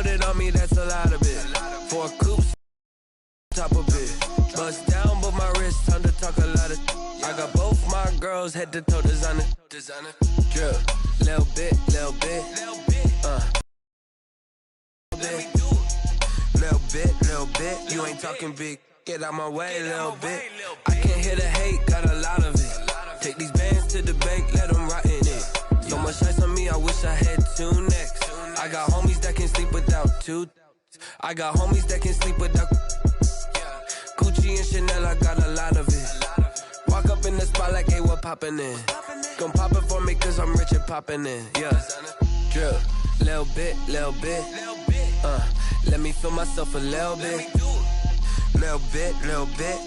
put it on me, that's a lot of it. For a coupe, top of it. Bust down, but my wrist time to talk a lot of. I got both my girls head to toe designer. Drip, little bit, little bit. Little bit. You ain't talking big. Get out my way, little bit. I can't hear the hate, got a lot of it. Take these bands to the bank, let them rot in it. So much ice on me, I wish I had two necks. I got homies that can sleep without two. I got homies that can sleep without. Gucci and Chanel, I got a lot of it. Walk up in the spot like, hey, what poppin' in? Gon' pop it for me cause I'm rich and poppin' in. Yeah, drip, little bit, little bit. Let me feel myself a little bit. Little bit,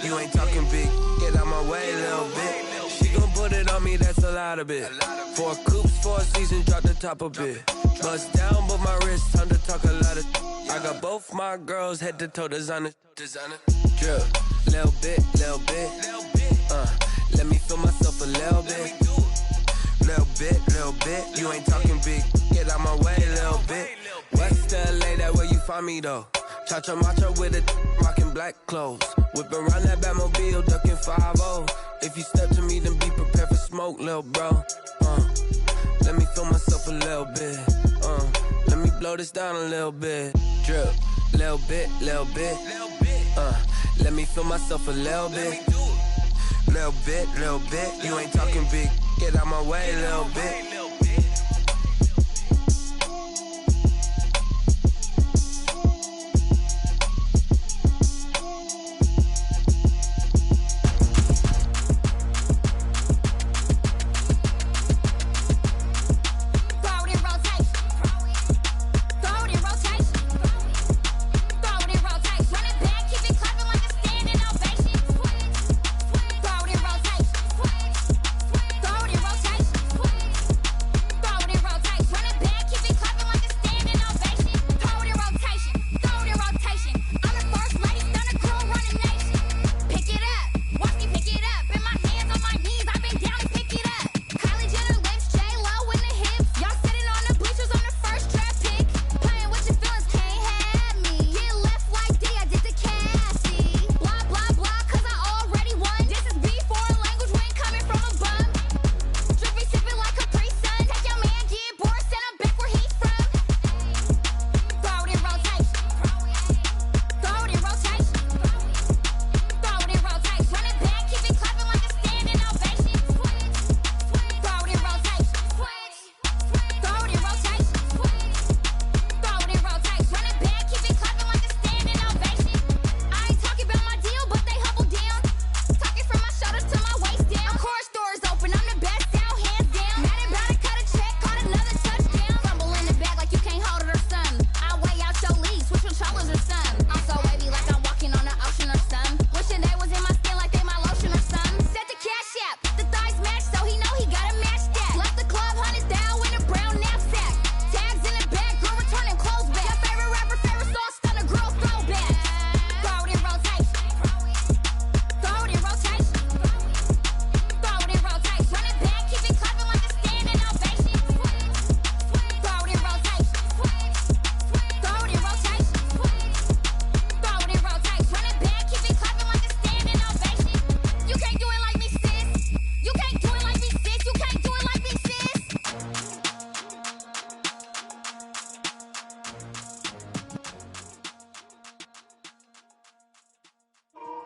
you ain't talking big. Get out my way, little bit. She gon' put it on me, that's a lot of it. Four coupes, 4 seasons, drop the top a bit. Bust down, but my wrist, time to talk a lot of. I got both my girls head to toe designer. Drip, little bit. Let me feel myself a little bit. Little bit, you ain't talking big. Get out my way, little bit. West LA, that where you find me though. Cha-cha matcha with it, rockin' black clothes. Whip around that Batmobile, duckin' 5-0. If you step to me, then be prepared for smoke, lil' bro. Let me feel myself a little bit. Let me blow this down a little bit. Drip, little bit. Let me feel myself a little bit. Little bit. You ain't talking big. Get out my way, little bit.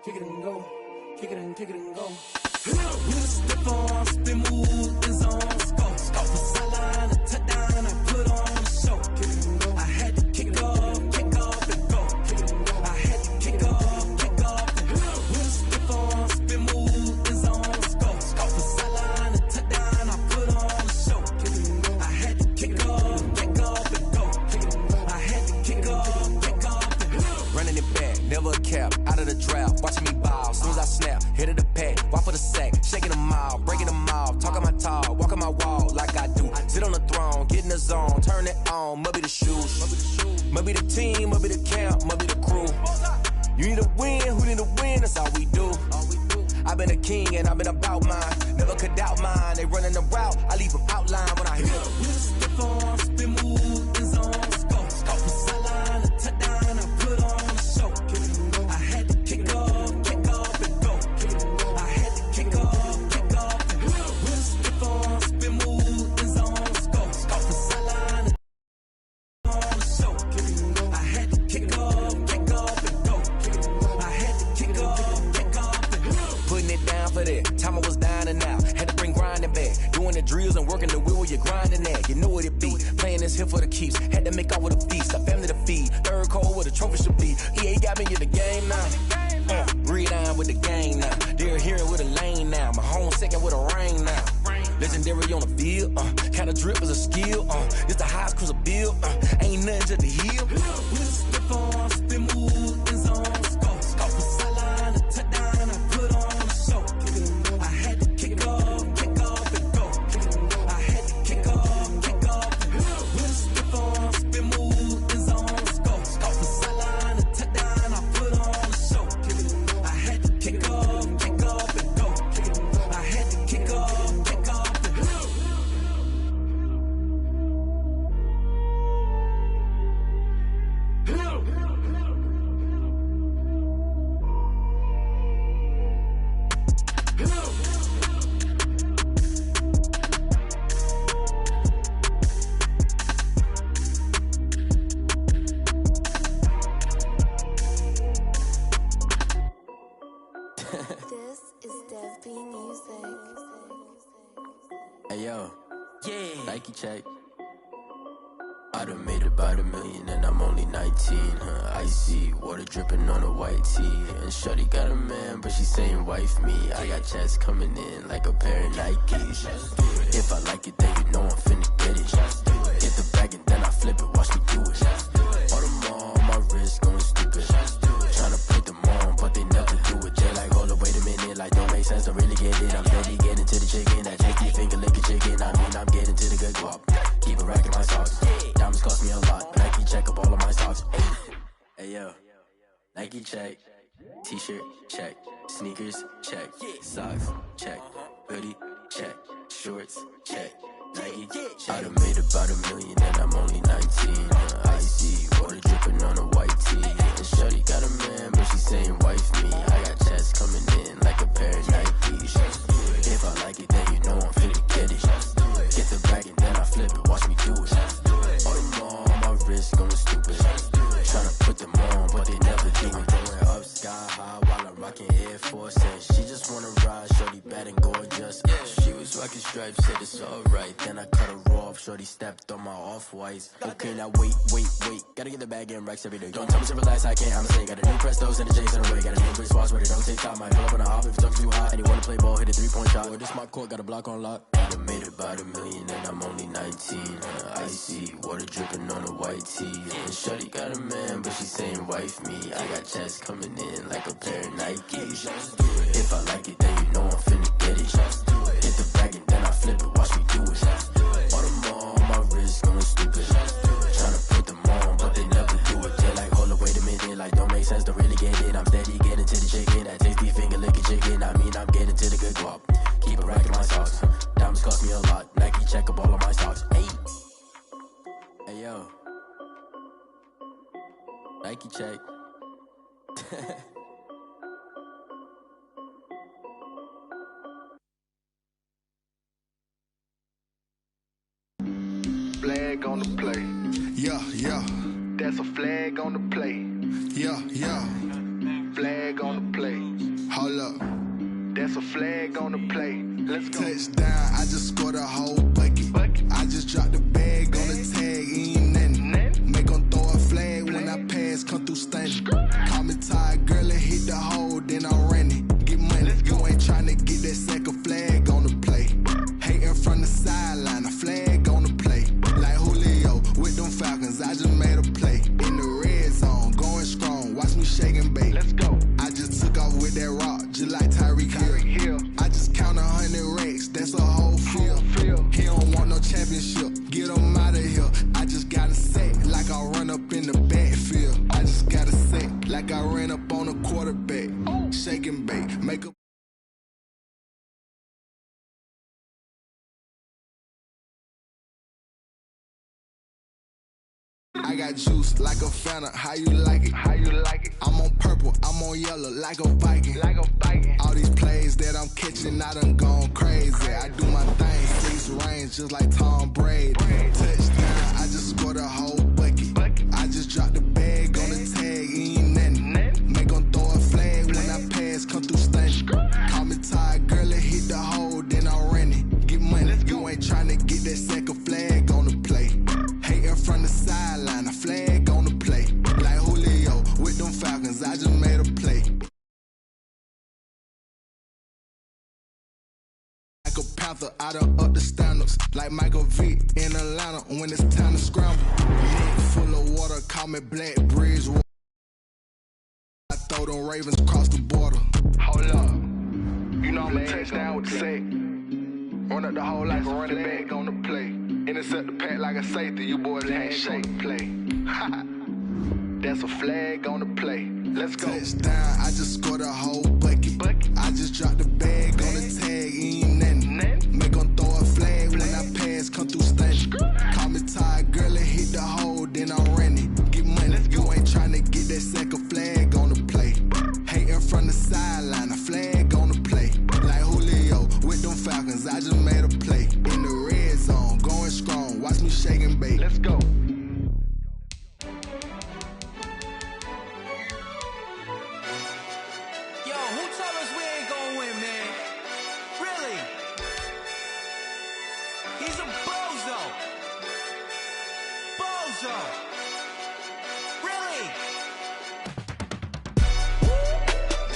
kick it and go, kick it and go. With a stiff arm, spin move, and zone, go. Off the sideline, a touchdown, I put on the show. Kick it and go. I had to kick off and go. Kick it and go. I had to kick off and go. With a stiff arm, spin move, and zone, go. Off the sideline, a touchdown, I put on the show. Kick it and go. I had to kick off and go. Kick it and go. I had to kick off and go. Running it back, never a cap, out of the draft, watching me ball, soon as I snap, hit of the pack, walk for the sack, shaking them all, breaking them off, talking my talk, walking my wall like I do, sit on the throne, get in the zone, turn it on, must be the shoes, must be the team, must be the camp, must be the crew, you need a win, who need a win, that's all we do, I've been a king and I've been about mine, never could doubt mine, they running the route, I leave them outline when I hit them. With a stiff arm, spin move, and zone, go. Off the sideline, wasn't working the wheel where you're grinding at. You know what it be. Playing this here for the keeps. Had to make out with a feast. A family to feed. Third cold where the trophy should be. EA got me in the game now. Breed on with the game now. They're hearing with a lane now. My home second with a rain now. Legendary on the field. Kinda drip is a skill. It's the highest cruiser bill. Ain't nothing just the heel. With a stiff on, spin move, in zone, scope. Off the sideline, a touchdown, I put on a show. I had to kick off and go. I had to kick off and go. With a stiff on, spin move, in zone, scope. Off the sideline, a touchdown, I put on a show. I had to kick off and go. I had to kick off and go. This is Dev B Music. Hey yo, yeah, Nike check. I done made about $1 million and I'm only 19. Icy water dripping on a white tee. And shorty got a man, but she saying wife me. I got checks coming in like a pair of Nikes. If I like it, then you know I'm finna get it. Get the bag and then I flip it, watch me do it. All them on my wrist going stupid. Tryna put them on, but they never do it. They're like, hold up, wait a minute, like don't make sense, don't really get it. I'm steady getting to the chicken, that tasty finger licking chicken. I mean, I'm getting to the good guap. Keep a rack in my socks. Diamonds cost me a lot. Nike check up all of my socks. Hey yo, Nike check. T-shirt check. Sneakers check. Socks check. Hoodie check. Shorts check. Nike check. I done made about $1 million and I'm only 19. Icy water dripping on a white tee. And shorty got a man, but she saying wife me. I got checks coming in like a pair of Nikes. If I like it, then you know I'm finna get it. Get the bag and then I flip it, watch me do it. All them on my wrist going stupid. Tryna put them on, but they never do it. Going up sky high while I'm rocking Air Force. And she just wanna ride, shorty bad and gorgeous. She was rocking stripes, said it's alright. Then I cut her off, shorty stepped on my off-whites. Okay, now wait. Gotta get the bag and racks every day. Don't tell me to relax, I can't, I'ma say. Got a new Prestos and the J's in the way. Got a new Chris Watch, but it don't take time. Might pull up on the hop if it's too hot. And you wanna play ball, hit a 3-point shot. Or this my court, got a block on lock. I done made about $1 million and I'm only 19. Icy water dripping on a white tee. And shorty got a man, but she saying wife me. I got checks coming in like a pair of Nikes. If I like it, then you know I'm finna get it. Hit the bag and then I flip it, watch me do it. All them on my wrist going stupid. Tryna put them on, but they never do it. They're like, hold up, wait a minute, like don't make sense, don't really get it. I'm steady getting to the chicken, that tasty finger licking chicken. I mean, I'm getting to the good guap. Keep a rack in my socks. Diamonds cost me a lot. Nike check up all of my stocks. Hey yo, Nike check. Flag on the play. Yeah. That's a flag on the play. Yeah. Flag on the play. Hold up. That's a flag on the play. Let's go. Touchdown, I just scored a whole bucket. I just dropped the bag on the tag, ain't nothing. Make 'em throw a flag when I pass, come through stunning. Call me tired, girl, and hit the hole, then I'm running. Get money, you ain't tryna get that second flag on the play. Hating from the sideline, a flag on the play. Like Julio with them Falcons, I just made a play. In the red zone, going strong, watch me shake and bake. Let's go. I just took off with that rock, just like Tyreek Hill. I just count 100 racks, that's a whole field. He don't want no championship, get him out of here. I just gotta say, like I run up in the backfield. I just gotta say, like I ran up on a quarterback. Shake and bake, make a I got juice like a Fanta, how you like it? How you like it? I'm on purple, I'm on yellow, like a Viking. Like a Viking. All these plays that I'm catching, I done gone crazy. I do my thing, 6 rings, just like Tom Brady. Touchdown, I just scored a whole bucket. I just dropped the bag on the tag, ain't nothing. Make 'em throw a flag when I pass, come through stunning. Call me tired, girl, and hit the hole, then I'm running. Get money, you ain't tryna sideline, a flag on the play. Like Julio with them Falcons, I just made a play. Like a Panther, I done up the standards. Like Michael Vick in Atlanta when it's time to scramble. Neck full of water, call me Black Bridge. I throw them Ravens across the border. Hold up. You know I'm a touchdown with the sack. Run up the hole like a running back on the play. Intercept the pack like a safety, you boys can't shake play. That's a flag on the play. Let's go. Touchdown, I just scored a whole bucket. I just dropped the bag on the tag, ain't nothing. Make 'em throw a flag when I pass, come through stunning. Call me tired, girl, and hit the hole, then I'm running. Get money, you ain't tryna get that second flag on the play. Hating from the sideline, a flag on the play. Like Julio with them Falcons, I just made a play. In the red zone, going strong, watch me shake and bake. Let's go.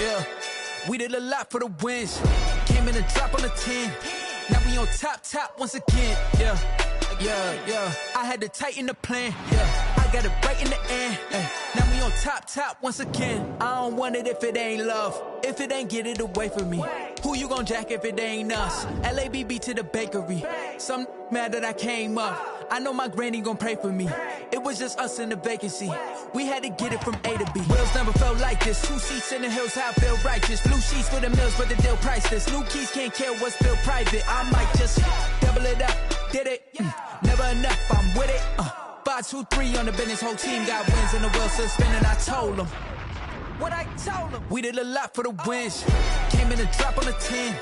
Yeah, we did a lot for the wins. Came in a drop on the 10. Now we on top once again. Yeah. I had to tighten the plan. Yeah, I got it right in the end. Now we on top once again. I don't want it if it ain't love. If it ain't, get it away from me. Who you gon' jack if it ain't us? LABB to the bakery. Some mad that I came up. I know my granny gon' pray for me. It was just us in the vacancy. We had to get it from A to B. Wheels never felt like this. 2 seats in the hills, how I feel righteous. Blue sheets for the mills, but the deal priceless. New keys can't care what's built private. I might just double it up. Did it? Never enough, I'm with it. 5, 2, 3 on the business. Whole team got wins and the wheels still spinning. I told them what I told them. We did a lot for the wins. Came in a drop on the 10.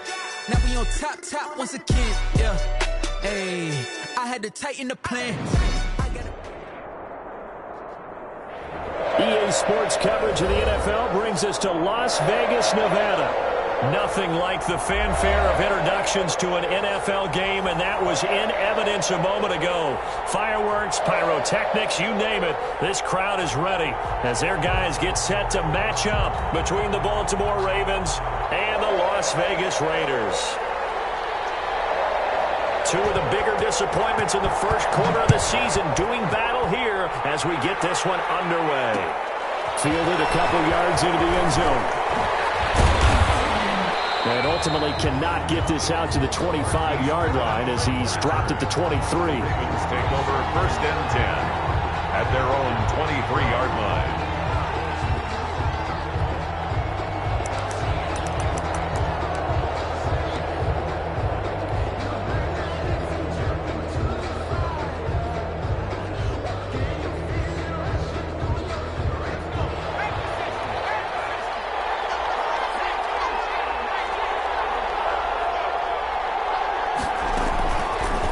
Now we on top once again. Yeah. Hey, I had to tighten the plan. EA Sports coverage of the NFL brings us to Las Vegas, Nevada. Nothing like the fanfare of introductions to an NFL game, and that was in evidence a moment ago. Fireworks, pyrotechnics, you name it. This crowd is ready as their guys get set to match up between the Baltimore Ravens and the Las Vegas Raiders. Two of the bigger disappointments in the first quarter of the season doing battle here as we get this one underway. Fielded a couple yards into the end zone. And ultimately cannot get this out to the 25-yard line as he's dropped at the 23. Ravens take over 1st and 10 at their own 23-yard line.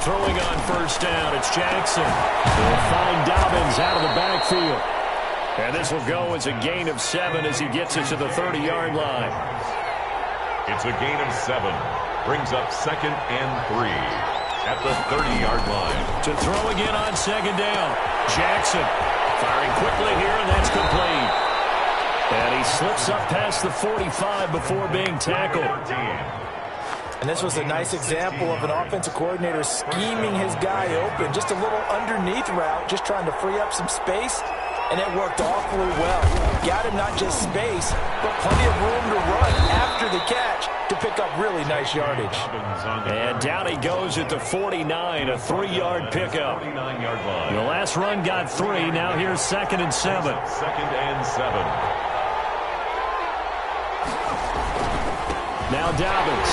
Throwing on 1st down, it's Jackson. They'll find Dobbins out of the backfield. And this will go as a gain of 7 as he gets it to the 30-yard line. It's a gain of 7. Brings up 2nd and 3 at the 30-yard line. To throw again on 2nd down. Jackson firing quickly here, and that's complete. And he slips up past the 45 before being tackled. And this was a nice example of an offensive coordinator scheming his guy open. Just a little underneath route, just trying to free up some space, and it worked awfully well. Got him not just space, but plenty of room to run after the catch to pick up really nice yardage. And down he goes at the 49, a 3-yard pickup. 49-yard line. The last run got 3, now here's 2nd and 7. 2nd and 7. Now Dobbins.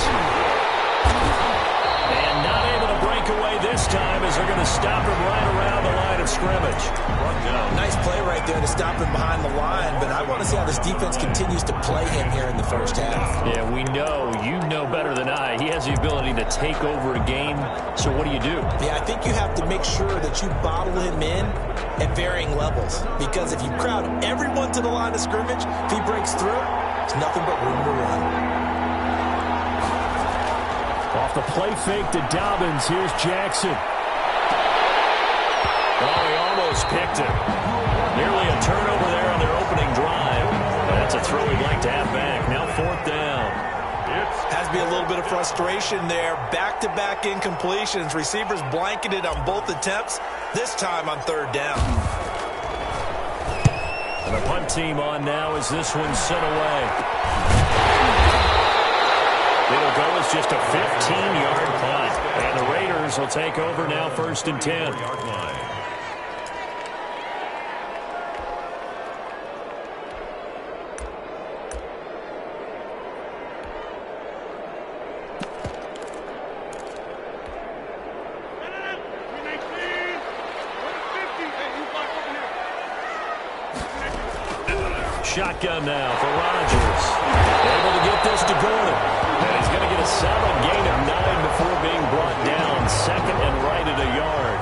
And not able to break away this time as they're going to stop him right around the line of scrimmage. Nice play right there to stop him behind the line, but I want to see how this defense continues to play him here in the first half. Yeah, we know. You know better than I. He has the ability to take over a game, so what do you do? Yeah, I think you have to make sure that you bottle him in at varying levels, because if you crowd everyone to the line of scrimmage, if he breaks through, it's nothing but room to run. Off the play fake to Dobbins, here's Jackson. Oh, he almost almost picked him. Nearly a turnover there on their opening drive. That's a throw he'd like to have back. Now 4th down. Has to be a little bit of frustration there. Back-to-back incompletions. Receivers blanketed on both attempts, this time on 3rd down. And the punt team on now as this one's sent away. It'll go as just a 15-yard punt. And the Raiders will take over now 1st and 10. Shotgun now for Rodgers. Able to get this to Gordon. And he's going to get a solid gain of 9 before being brought down. 2nd and right at a yard.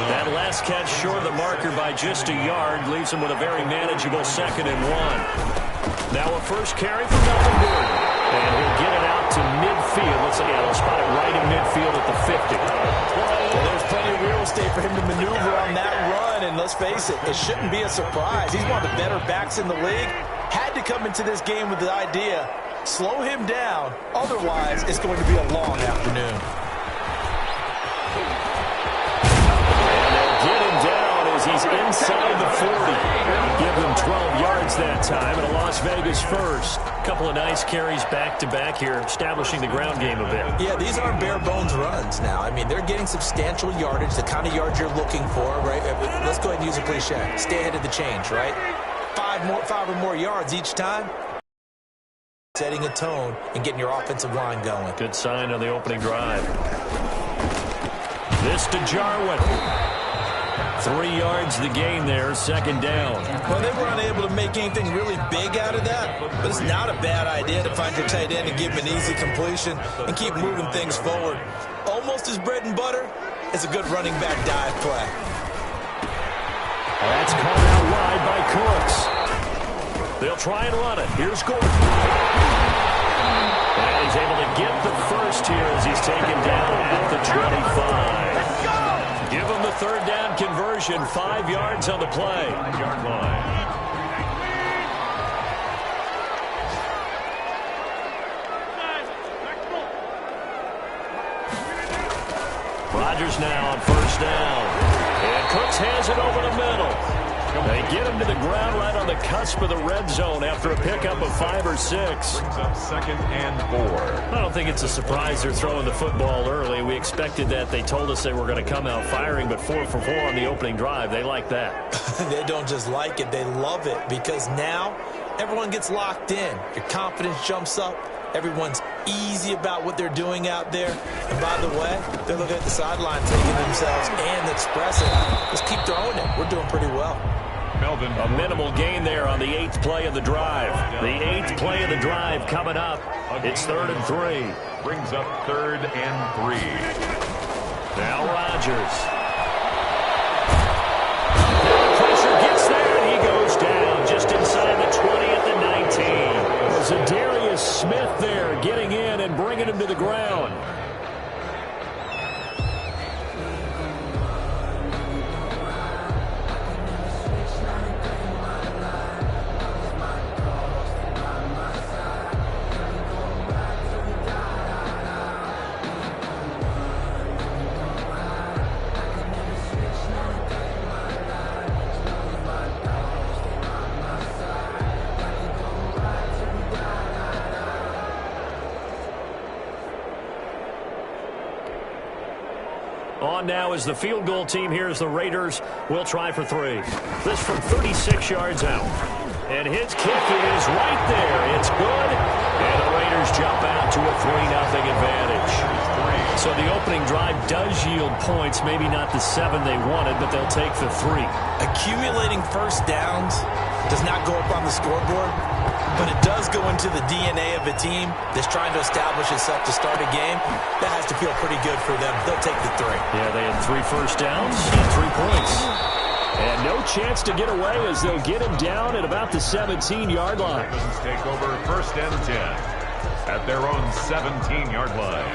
That last catch short of the marker by just a yard leaves him with a very manageable 2nd and 1. Now a first carry for Melvin Gordon. And he'll get it out to midfield. Let's see, he'll spot it right in midfield at the 50. Well, there's plenty of real estate for him to maneuver on that run, and let's face it, it shouldn't be a surprise. He's one of the better backs in the league. Had to come into this game with the idea, slow him down, otherwise it's going to be a long afternoon. And they'll get him down as he's inside the 40. Give him 12 yards that time, and a Las Vegas first. Couple of nice carries back-to-back here, establishing the ground game a bit. Yeah, these aren't bare-bones runs now. I mean, they're getting substantial yardage, the kind of yards you're looking for, right? Let's go ahead and use a cliche. Stay ahead of the change, right? 5 or more yards each time. Setting a tone and getting your offensive line going. Good sign on the opening drive. This to Jarwin. 3 yards the gain there, 2nd down. Well, they were unable to make anything really big out of that, but it's not a bad idea to find your tight end and give him an easy completion and keep moving things forward. Almost as bread and butter as a good running back dive play. That's caught out wide by Cooks. They'll try and run it. Here's Gordon. And he's able to get the first here as he's taken down at the 25. Give him the 3rd down conversion. 5 yards on the play. 5-yard line. Rodgers now on 1st down. And Cooks has it over the middle. They get him to the ground right on the cusp of the red zone after a pickup of 5 or 6. Brings up 2nd and 4. I don't think it's a surprise they're throwing the football early. We expected that. They told us they were going to come out firing, but 4 for 4 on the opening drive. They like that. They don't just like it, they love it, because now everyone gets locked in. Your confidence jumps up. Everyone's easy about what they're doing out there. And by the way, they're looking at the sideline, taking themselves and expressing. Just keep throwing it. We're doing pretty well. Melvin. A minimal gain there on the 8th play of the drive. The 8th play of the drive coming up. It's 3rd and 3. Brings up 3rd and 3. Now Rodgers. Pressure gets there, and he goes down just inside the 20 at the 19. There's Zadarius Smith there getting in and bringing him to the ground. On now is the field goal team. Here's the Raiders. We'll try for 3. This from 36 yards out. And his kick is right there. It's good. And the Raiders jump out to a 3-0 advantage. So the opening drive does yield points. Maybe not the 7 they wanted, but they'll take the 3. Accumulating first downs does not go up on the scoreboard, but it does go into the DNA of a team that's trying to establish itself to start a game. That has to feel pretty good for them. They'll take the 3. Yeah, they had 3 first downs and 3 points. And no chance to get away as they'll get him down at about the 17-yard line. Ravens take over 1st and 10 at their own 17-yard line.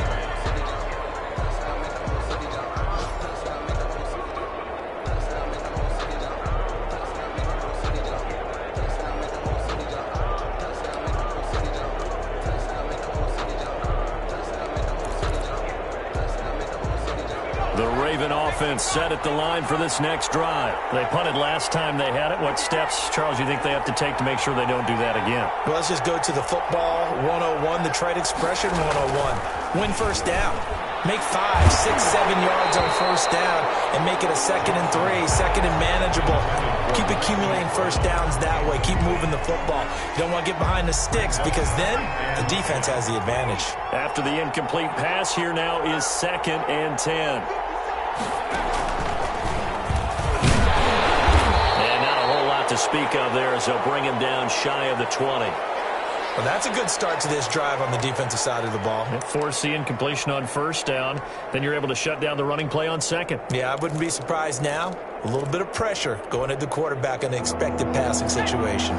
Raven offense set at the line for this next drive. They punted last time they had it. What steps, Charles, you think they have to take to make sure they don't do that again? Well, let's just go to the football 101, the trade expression 101. Win first down. Make 5, 6, 7 yards on first down and make it a 2nd and 3, second and manageable. Keep accumulating first downs that way. Keep moving the football. You don't want to get behind the sticks because then the defense has the advantage. After the incomplete pass, here now is 2nd and 10. And not a whole lot to speak of there as they'll bring him down shy of the 20. Well, that's a good start to this drive on the defensive side of the ball. Force the incompletion on first down. Then you're able to shut down the running play on 2nd. Yeah, I wouldn't be surprised now. A little bit of pressure going at the quarterback in an expected passing situation.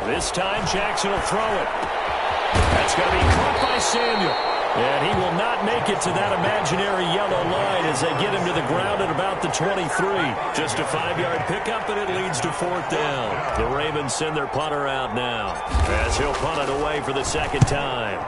This time, Jackson will throw it. That's going to be caught by Samuel. And he will not make it to that imaginary yellow line as they get him to the ground at about the 23. Just a 5-yard pickup, and it leads to 4th down. The Ravens send their punter out now as he'll punt it away for the 2nd time.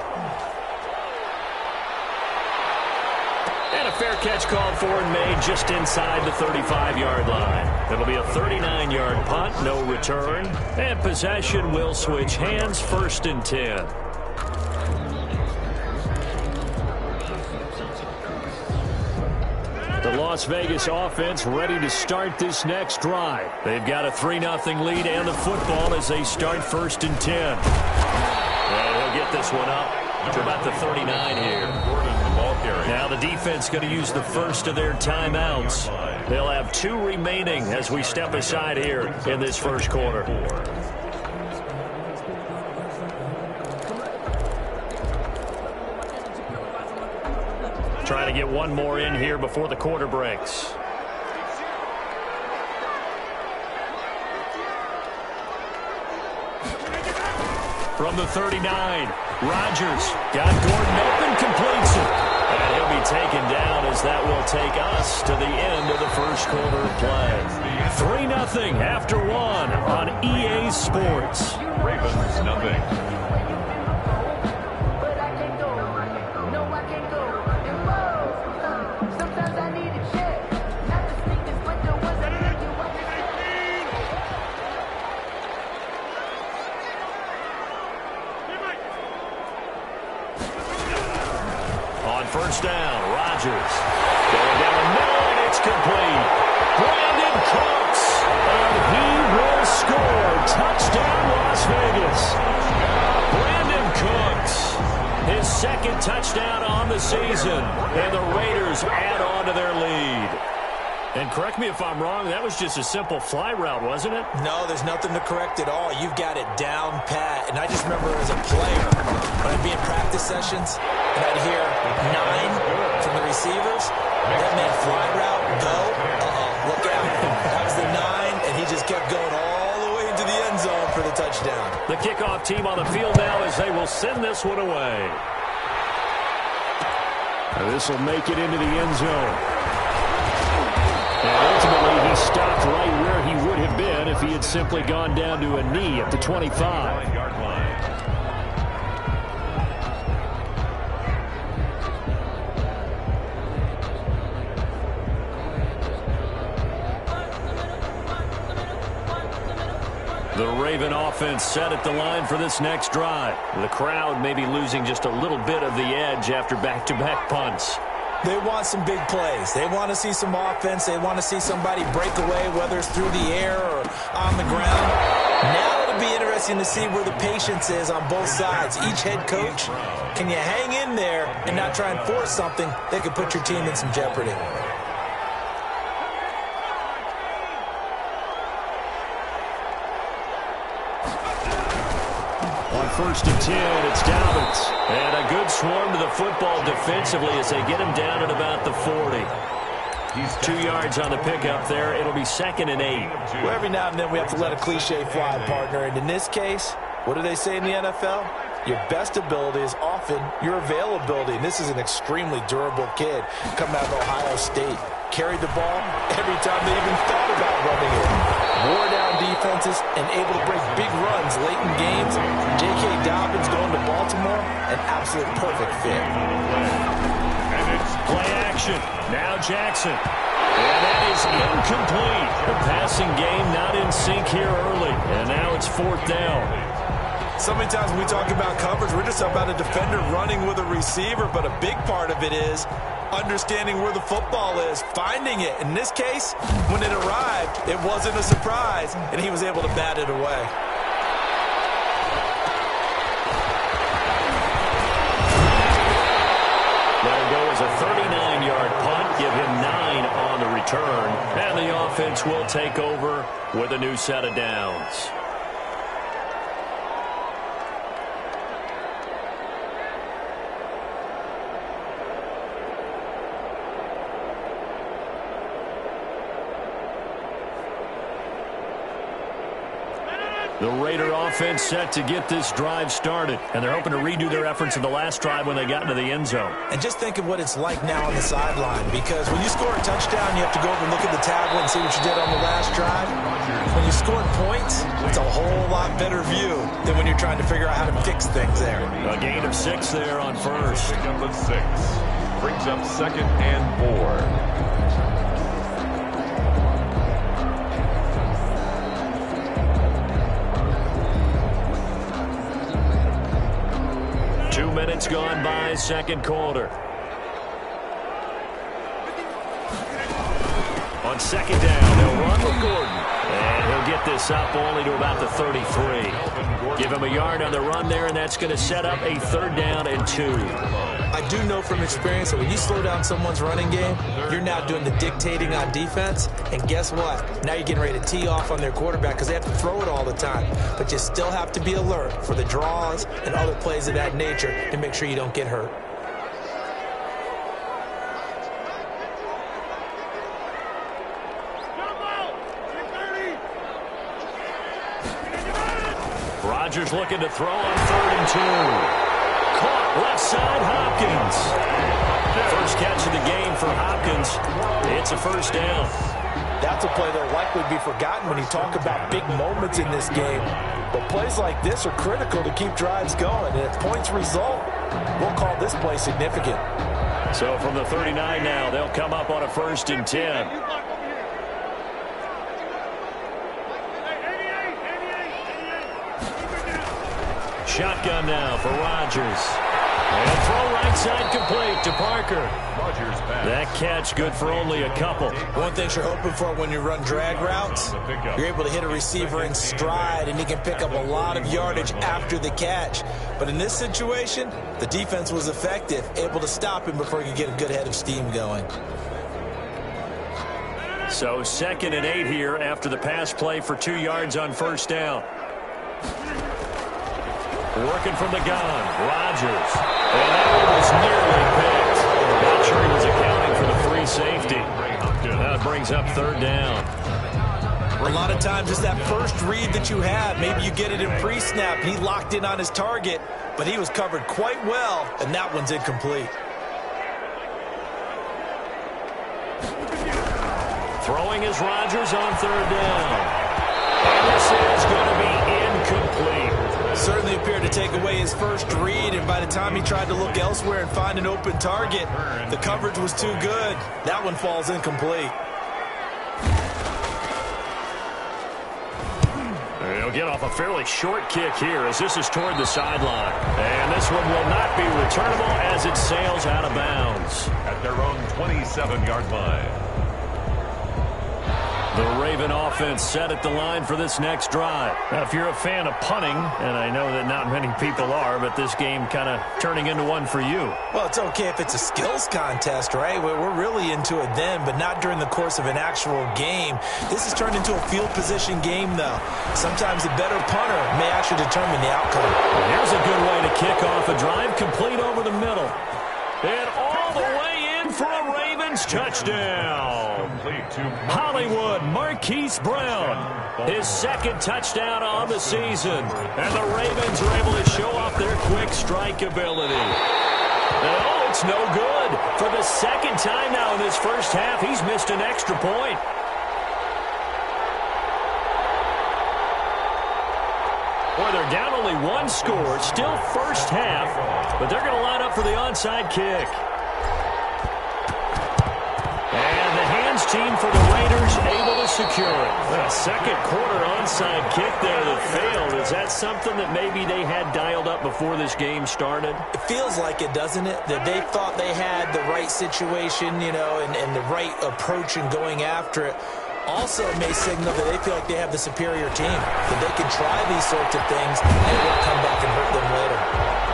And a fair catch called for and made just inside the 35-yard line. It'll be a 39-yard punt, no return. And possession will switch hands, 1st and 10. The Las Vegas offense ready to start this next drive. They've got a 3-0 lead and the football as they start 1st and 10. And he'll get this one up to about the 39 here. Now the defense going to use the first of their timeouts. They'll have 2 remaining as we step aside here in this first quarter. Trying to get one more in here before the quarter breaks. From the 39, Rodgers got Gordon open, completes it. And he'll be taken down as that will take us to the end of the first quarter of play. 3-0 after 1 on EA Sports. Ravens nothing. First down, Rodgers going down the middle, and it's complete. Brandon Cooks, and he will score. Touchdown, Las Vegas. Brandon Cooks, his 2nd touchdown on the season, and the Raiders add on to their lead. And correct me if I'm wrong, that was just a simple fly route, wasn't it? No, there's nothing to correct at all. You've got it down pat. And I just remember as a player, when I'd be in practice sessions, and I'd hear 9 from the receivers, that meant fly route, go, look out. That was the 9, and he just kept going all the way into the end zone for the touchdown. The kickoff team on the field now as they will send this one away. This will make it into the end zone. And ultimately, he stopped right where he would have been if he had simply gone down to a knee at the 25. The Raven offense set at the line for this next drive. The crowd may be losing just a little bit of the edge after back-to-back punts. They want some big plays. They want to see some offense. They want to see somebody break away, whether it's through the air or on the ground. Now it'll be interesting to see where the patience is on both sides. Each head coach, can you hang in there and not try and force something that could put your team in some jeopardy? On 1st and 10, it's Dobbins. And a good swarm to the football defensively as they get him down at about the 40. He's 2 yards on the pickup there. It'll be 2nd and 8. Well, every now and then we have to let a cliche fly, partner. And in this case, what do they say in the NFL? Your best ability is often your availability. And this is an extremely durable kid coming out of Ohio State. Carried the ball every time they even thought about running it. Wore down defenses and able to break big runs late in games. J.K. Dobbins going to Baltimore, an absolute perfect fit. And it's Play action. Now Jackson. And that is incomplete. The passing game not in sync here early. And now it's 4th down. So many times when we talk about coverage, we're just about a defender running with a receiver, but a big part of it is understanding where the football is, finding it. In this case, when it arrived, it wasn't a surprise, and he was able to bat it away. Let him go as a 39-yard punt, give him 9 on the return, and the offense will take over with a new set of downs. The Raider offense set to get this drive started, and they're hoping to redo their efforts in the last drive when they got into the end zone. And just think of what it's like now on the sideline, because when you score a touchdown, you have to go over and look at the tablet and see what you did on the last drive. When you scored points, it's a whole lot better view than when you're trying to figure out how to fix things there. A gain of 6 there on first. pick up a 6. Brings up 2nd and 4. 2 minutes gone by, second quarter. On 2nd down, they'll run with Gordon. And he'll get this up only to about the 33. Give him a yard on the run there, and that's going to set up a 3rd down and 2. I do know from experience that when you slow down someone's running game, you're now doing the dictating on defense. And guess what? Now you're getting ready to tee off on their quarterback because they have to throw it all the time. But you still have to be alert for the draws and other plays of that nature to make sure you don't get hurt. Rodgers looking to throw on 3rd and 2. Caught left side, Hopkins. First catch of the game for Hopkins. It's a 1st down. That's a play that'll likely be forgotten when you talk about big moments in this game. But plays like this are critical to keep drives going. And if points result, we'll call this play significant. So from the 39 now, they'll come up on a 1st and 10. Shotgun now for Rodgers. And throw right side complete to Parker. That catch good for only a couple. One thing you're hoping for when you run drag routes, you're able to hit a receiver in stride, and he can pick up a lot of yardage after the catch. But in this situation, the defense was effective, able to stop him before he could get a good head of steam going. So 2nd and 8 here after the pass play for 2 yards on 1st down. Working from the gun, Rodgers. And that one was nearly picked. Not sure he was accounting for the free safety. That brings up 3rd down. A lot of times it's that first read that you have. Maybe you get it in pre-snap, and he locked in on his target, but he was covered quite well, and that one's incomplete. Throwing is Rodgers on 3rd down. And this is going to be incomplete. Certainly appeared to take away his first read, and by the time he tried to look elsewhere and find an open target, the coverage was too good. That one falls incomplete. He'll get off a fairly short kick here as this is toward the sideline. And this one will not be returnable as it sails out of bounds. At their own 27-yard line. The Raven offense set at the line for this next drive. Now, if you're a fan of punting, and I know that not many people are, but this game kind of turning into one for you. Well, it's okay if it's a skills contest, right? We're really into it then, but not during the course of an actual game. This has turned into a field position game, though. Sometimes the better punter may actually determine the outcome. Here's a good way to kick off a drive, complete over the middle. And all the way in for a Raven Ravens touchdown. Hollywood Marquise Brown, his second touchdown on the season. And the Ravens are able to show off their quick strike ability. Oh, it's no good. For the second time now in this first half, he's missed an extra point. Boy, they're down only one score. Still first half, but they're going to line up for the onside kick. And the hands team for the Raiders able to secure it. A second quarter onside kick there that failed. Is that something that maybe they had dialed up before this game started? It feels like it, doesn't it? That they thought they had the right situation, you know, and the right approach in going after it. Also may signal that they feel like they have the superior team, that they can try these sorts of things and it will come back and hurt them later.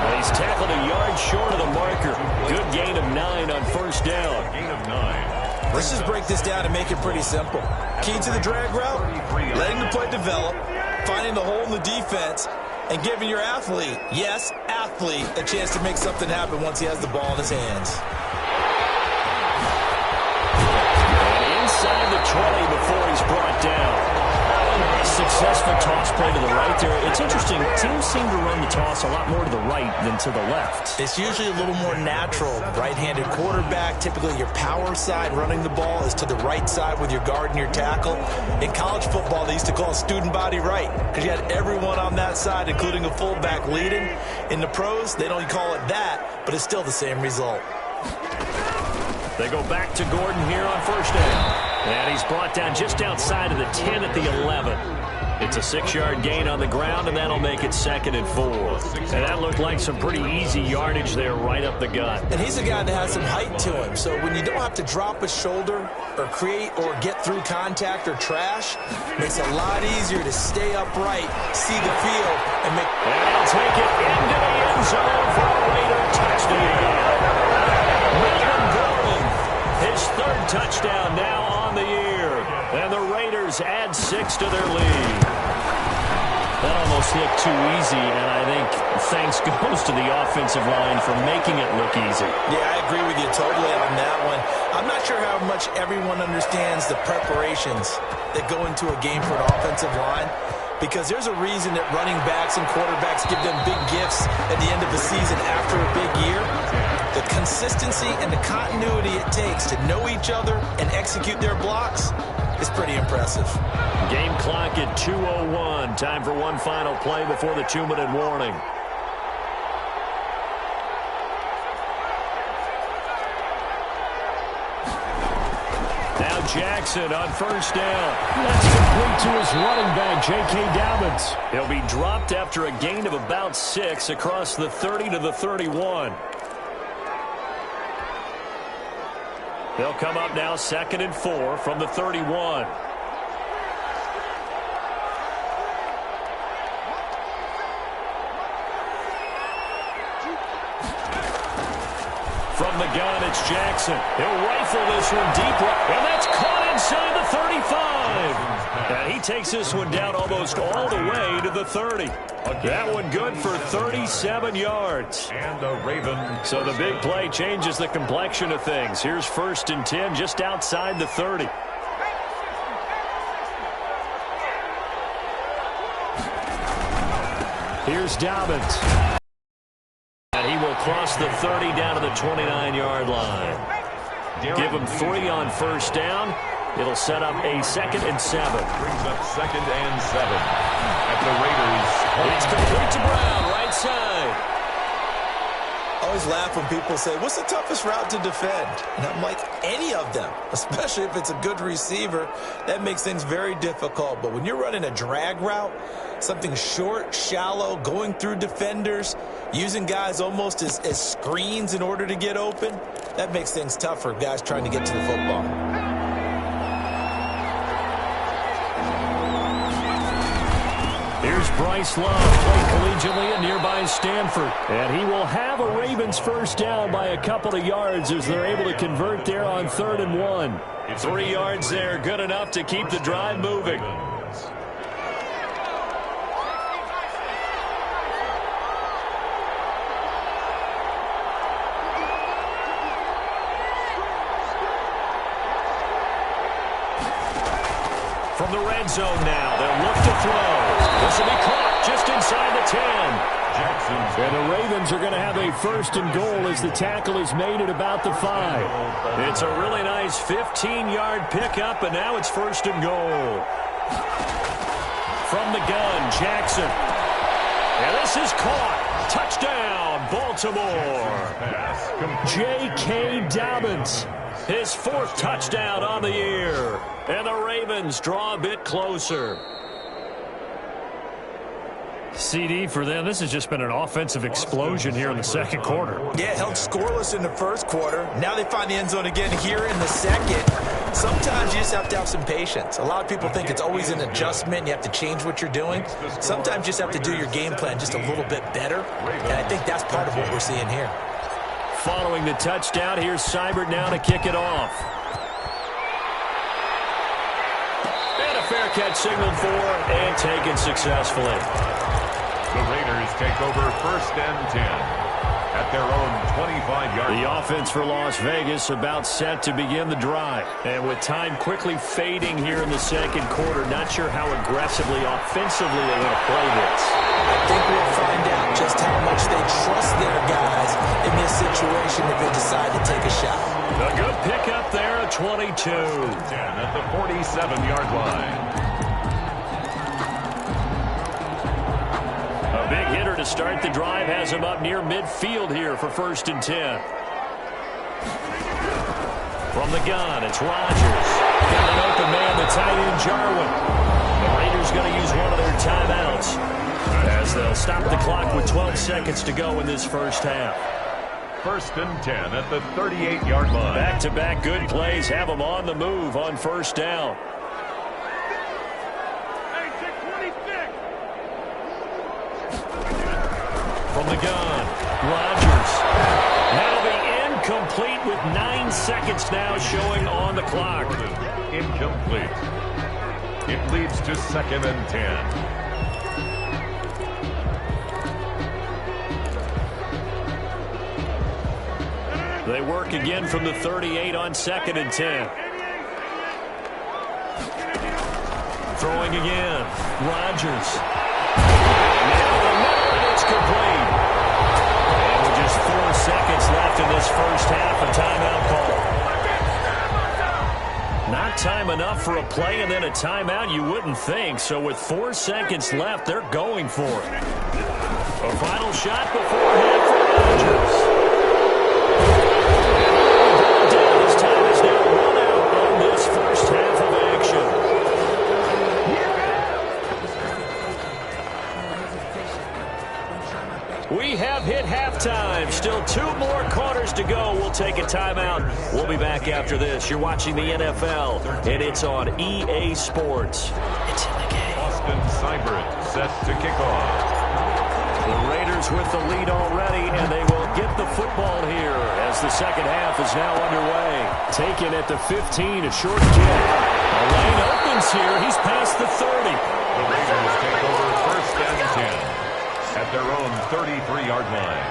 Well, he's tackled a yard short of the marker. Good gain of 9 on first down. Gain of 9. Let's just break this down and make it pretty simple. Key to the drag route, letting the play develop, finding the hole in the defense, and giving your athlete, yes, athlete, a chance to make something happen once he has the ball in his hands. Inside the 20 before he's brought down. Successful toss play to the right there. It's interesting. Teams seem to run the toss a lot more to the right than to the left. It's usually a little more natural. Right-handed quarterback, typically your power side running the ball is to the right side with your guard and your tackle. In college football, they used to call it student body right because you had everyone on that side, including a fullback leading. In the pros, they don't call it that, but it's still the same result. They go back to Gordon here on first down. And he's brought down just outside of the 10 at the 11. It's a 6-yard gain on the ground, and that'll make it 2nd and 4. And that looked like some pretty easy yardage there right up the gut. And he's a guy that has some height to him. So when you don't have to drop a shoulder or create or get through contact or trash, it makes it a lot easier to stay upright, see the field, and make... And he'll take it into the end zone for a Raider touchdown. His 3rd touchdown now on the year. And the Raiders add 6 to their lead. That almost looked too easy, and I think thanks goes to the offensive line for making it look easy. Yeah, I agree with you totally on that one. I'm not sure how much everyone understands the preparations that go into a game for an offensive line, because there's a reason that running backs and quarterbacks give them big gifts at the end of the season after a big year. The consistency and the continuity it takes to know each other and execute their blocks is pretty impressive. Game clock at 2:01. Time for one final play before the 2-minute warning. Now Jackson on first down. That's complete to his running back, J.K. Dobbins. He'll be dropped after a gain of about 6 across the 30 to the 31. They'll come up now 2nd and 4 from the 31. From the gun, it's Jackson. He'll rifle this one deep, and that's caught inside the 35. And he takes this one down almost all the way to the 30. That one good for 37 yards. And the Ravens. So the big play changes the complexion of things. Here's 1st and 10 just outside the 30. Here's Dobbins. And he will cross the 30 down to the 29-yard line. Give him 3 on first down. It'll set up a 2nd and 7. Brings up 2nd and 7 at the Raiders. It's complete to Brown, right side. I always laugh when people say, what's the toughest route to defend? And I'm like, any of them, especially if it's a good receiver. That makes things very difficult. But when you're running a drag route, something short, shallow, going through defenders, using guys almost as screens in order to get open, that makes things tough for guys trying to get to the football. Here's Bryce Love, played collegiately at nearby Stanford. And he will have a Ravens first down by a couple of yards as they're able to convert there on 3rd and 1. 3 yards there, good enough to keep the drive moving. From the red zone now, they'll look to throw. This will be caught just inside the 10. And the Ravens are going to have a first and goal as the tackle is made at about the 5. It's a really nice 15-yard pickup, and now it's first and goal. From the gun, Jackson. And this is caught. Touchdown, Baltimore. J.K. Dobbins, his 4th touchdown on the year. And the Ravens draw a bit closer. CD for them, this has just been an offensive explosion here in the second quarter. Yeah, held scoreless in the first quarter. Now they find the end zone again here in the second. Sometimes you just have to have some patience. A lot of people think it's always an adjustment. You have to change what you're doing. Sometimes you just have to do your game plan just a little bit better. And I think that's part of what we're seeing here. Following the touchdown, here's Seibert now to kick it off. And a fair catch signaled for and taken successfully. The Raiders take over first and 10 at their own 25-yard line. The offense for Las Vegas about set to begin the drive. And with time quickly fading here in the second quarter, not sure how aggressively, offensively they're going to play this. I think we'll find out just how much they trust their guys in this situation if they decide to take a shot. A good pickup there, a 22. 10 at the 47-yard line. A big hitter to start the drive has him up near midfield here for first and 10. From the gun, it's Rodgers. Got an open man, the tight end, Jarwin. The Raiders going to use one of their timeouts as they'll stop the clock with 12 seconds to go in this first half. First and 10 at the 38-yard line. Back-to-back good plays have them on the move on first down. From the gun, Rodgers. That'll be incomplete with 9 seconds now showing on the clock. Incomplete. It leads to second and 10. They work again from the 38 on second and 10. Throwing again, Rodgers. Now the middle, and it's complete. And with just 4 seconds left in this first half, a timeout call. Not time enough for a play and then a timeout, you wouldn't think. So with 4 seconds left, they're going for it. A final shot beforehand for Rodgers. His time is now run out on this first half of action. We have hit halftime. Still 2 more quarters to go. We'll take a timeout. We'll be back after this. You're watching the NFL, and it's on EA Sports. It's in the game. Austin Seibert set to kick off. The Raiders with the lead already, and they will get the football here as the second half is now underway. Taken at the 15, a short kick. The lane opens here. He's past the 30. The Raiders take over first and 10 at their own 33-yard line.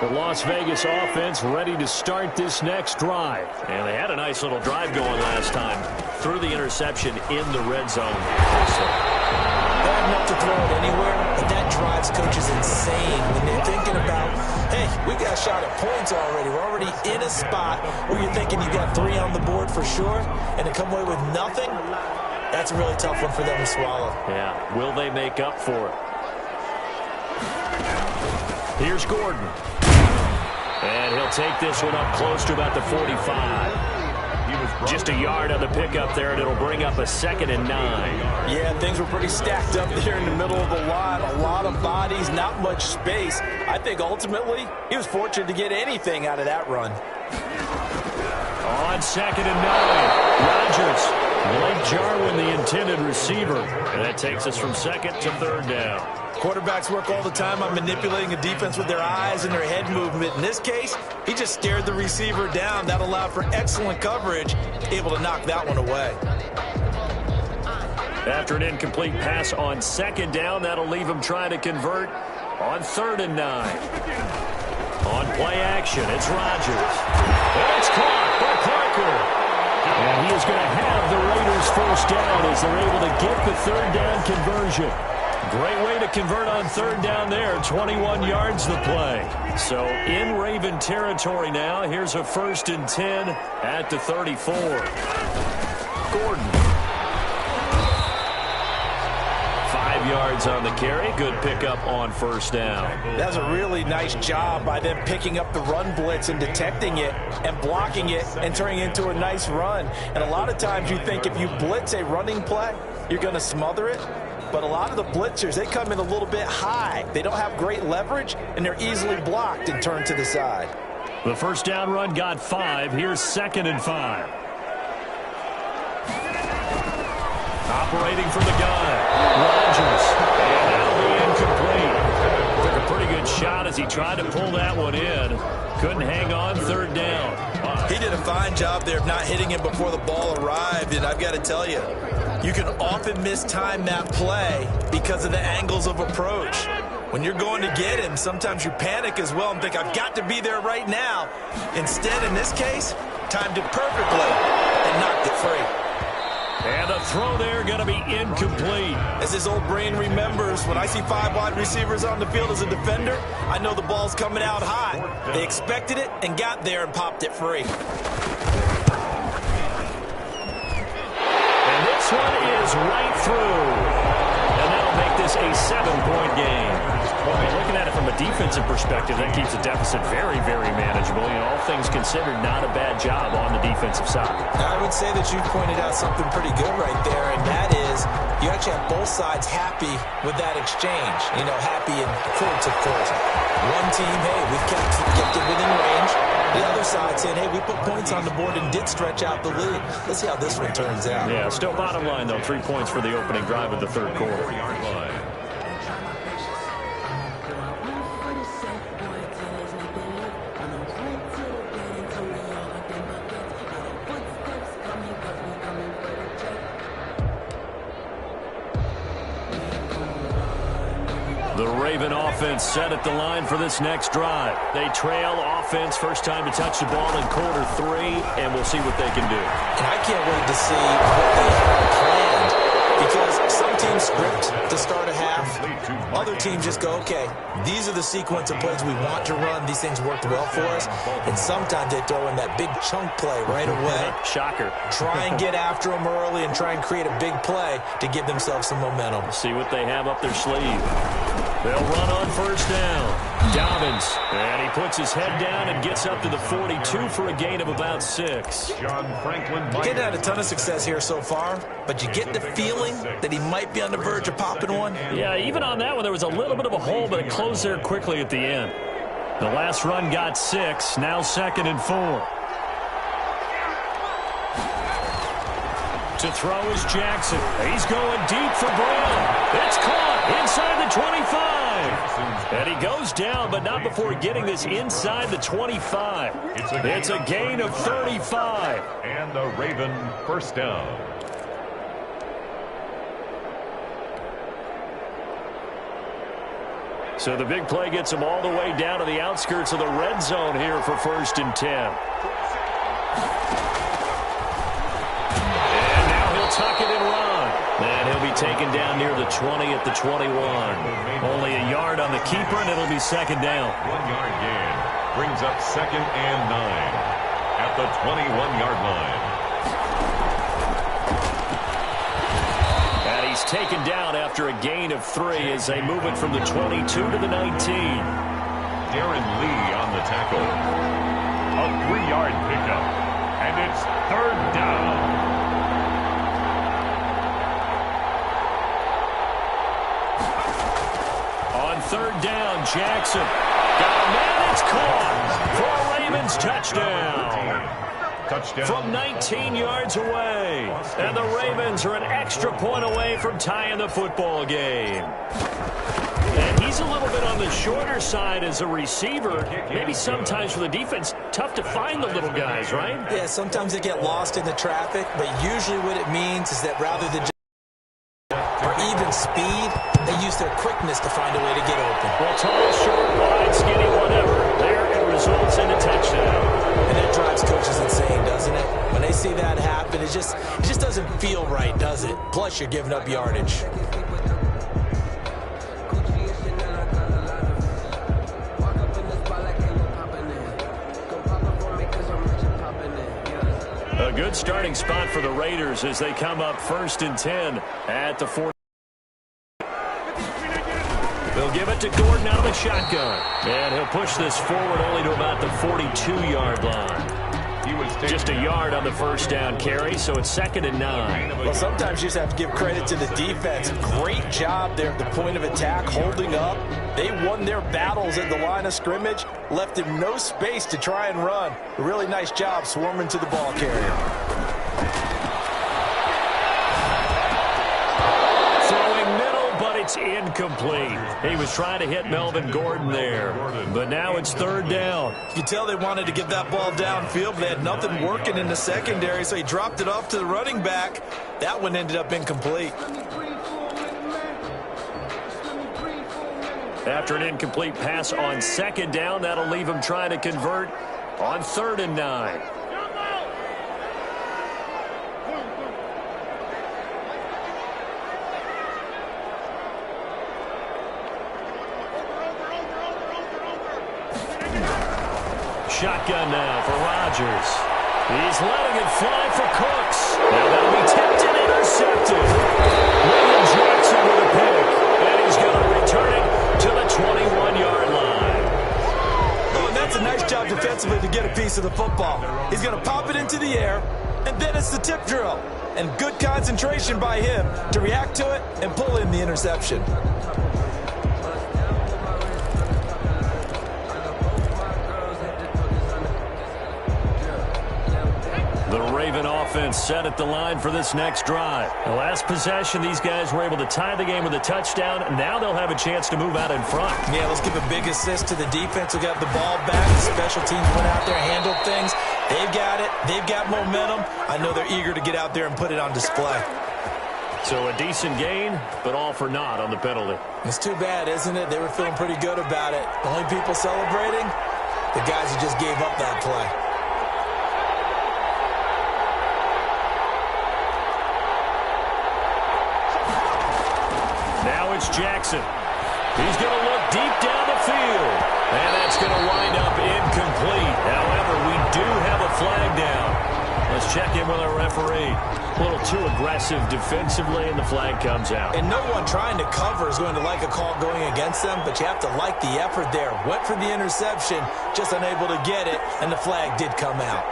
The Las Vegas offense ready to start this next drive. And they had a nice little drive going last time. Threw the interception in the red zone. Bad enough to throw it anywhere, but that drives coaches insane when they're thinking about, hey, we got a shot at points already. We're already in a spot where you're thinking you got 3 on the board for sure, and to come away with nothing, that's a really tough one for them to swallow. Yeah, will they make up for it? Here's Gordon. And he'll take this one up close to about the 45. Just a yard on the pickup there, and it'll bring up a 2nd and 9. Yeah, things were pretty stacked up there in the middle of the line. A lot of bodies, not much space. I think ultimately he was fortunate to get anything out of that run. On 2nd and 9, Rodgers. Blake Jarwin, the intended receiver. And that takes us from 2nd to 3rd down. Quarterbacks work all the time on manipulating a defense with their eyes and their head movement. In this case, he just stared the receiver down. That allowed for excellent coverage, able to knock that one away. After an incomplete pass on 2nd down, that'll leave him trying to convert on 3rd and 9. On play action, it's Rodgers. And it's caught by Parker. And he is going to have the Raiders first down as they're able to get the third down conversion. Great way to convert on third down there. 21 yards the play. So in Raven territory now. Here's a 1st and 10 at the 34. Gordon. 5 yards on the carry. Good pickup on first down. That's a really nice job by them picking up the run blitz and detecting it and blocking it and turning it into a nice run. And a lot of times you think if you blitz a running play, you're going to smother it. But a lot of the blitzers, they come in a little bit high. They don't have great leverage, and they're easily blocked and turned to the side. The first down run got 5. Here's 2nd and 5. Operating from the gun, Rodgers. And that'll be incomplete. Took a pretty good shot as he tried to pull that one in. Couldn't hang on third down. He did a fine job there of not hitting him before the ball arrived, and I've got to tell you, you can often mistime that play because of the angles of approach. When you're going to get him, sometimes you panic as well and think, I've got to be there right now. Instead, in this case, timed it perfectly and knocked it free. And a throw there going to be incomplete. As his old brain remembers, when I see 5 wide receivers on the field as a defender, I know the ball's coming out high. They expected it and got there and popped it free. This one is right through. And that'll make this a 7-point game. Looking at it from a defensive perspective, that keeps the deficit very, very manageable. All things considered, not a bad job on the defensive side. I would say that you pointed out something pretty good right there, and that is you actually have both sides happy with that exchange. Happy in quotes, of course. One team, hey, we've kept it within range. The other side saying, hey, we put points on the board and did stretch out the lead. Let's see how this one turns out. Yeah, still bottom line, though, 3 points for the opening drive of the third quarter. The Raven offense set at the line for this next drive. They trail offense, first time to touch the ball in quarter 3, and we'll see what they can do. And I can't wait to see what they have planned, because some teams script to start a half. Other teams just go, okay, these are the sequence of plays we want to run. These things worked well for us. And sometimes they throw in that big chunk play right away. Shocker. Try and get after them early and try and create a big play to give themselves some momentum. See what they have up their sleeve. They'll run on first down. Dobbins, and he puts his head down and gets up to the 42 for a gain of about 6. John Franklin. Getting had a ton of success here so far, but you get the feeling that he might be on the verge of popping one. Yeah, even on that one, there was a little bit of a hole, but it closed there quickly at the end. The last run got 6, now 2nd and 4. To throw is Jackson. He's going deep for Brown. It's caught inside the 25. And he goes down, but not before getting this inside the 25. It's a gain of 35. And the Raven first down. So the big play gets him all the way down to the outskirts of the red zone here for 1st and 10. Tuck it and run. And he'll be taken down near the 20 at the 21. Only a yard on the keeper, and it'll be 2nd down. 1-yard gain brings up 2nd and 9 at the 21-yard line. And he's taken down after a gain of 3 as they move it from the 22 to the 19. Darren Lee on the tackle. A 3-yard pickup. And it's 3rd down. On 3rd down, Jackson. Got a man, it's caught for a Ravens touchdown. Touchdown. From 19 yards away. And the Ravens are an extra point away from tying the football game. And he's a little bit on the shorter side as a receiver. Maybe sometimes for the defense, tough to find the little guys, right? Yeah, sometimes they get lost in the traffic, but usually what it means is that rather than just or even speed, they use their quickness to find a way to get open. Well, tall, short, wide, skinny, whatever. There results in a touchdown. And that drives coaches insane, doesn't it? When they see that happen, it just doesn't feel right, does it? Plus, you're giving up yardage. A good starting spot for the Raiders as they come up 1st and 10 at the 40. They'll give it to Gordon out of the shotgun. And he'll push this forward only to about the 42-yard line. He was just a yard on the first down carry, so it's 2nd and 9. Well, sometimes you just have to give credit to the defense. Great job there at the point of attack, holding up. They won their battles at the line of scrimmage, left him no space to try and run. A really nice job swarming to the ball carrier. Throwing middle, but it's incomplete. He was trying to hit Melvin Gordon there, but now it's 3rd down. You can tell they wanted to get that ball downfield, but they had nothing working in the secondary, so he dropped it off to the running back. That one ended up incomplete. After an incomplete pass on 2nd down, that'll leave him trying to convert on 3rd and 9. Shotgun now for Rodgers. He's letting it fly for Cooks. Now that'll be tipped and intercepted. William Jackson with a pick. And he's going to return it to the 21-yard line. Oh, and that's a nice job defensively to get a piece of the football. He's going to pop it into the air, and then it's the tip drill. And good concentration by him to react to it and pull in the interception. The Raven offense set at the line for this next drive. The last possession, these guys were able to tie the game with a touchdown. Now they'll have a chance to move out in front. Yeah, let's give a big assist to the defense who got the ball back. The special teams went out there, handled things. They've got it. They've got momentum. I know they're eager to get out there and put it on display. So a decent gain, but all for naught on the penalty. It's too bad, isn't it? They were feeling pretty good about it. The only people celebrating, the guys who just gave up that play. Now it's Jackson. He's going to look deep down the field. And that's going to wind up incomplete. However, we do have a flag down. Let's check in with our referee. A little too aggressive defensively, and the flag comes out. And no one trying to cover is going to like a call going against them, but you have to like the effort there. Went for the interception, just unable to get it, and the flag did come out.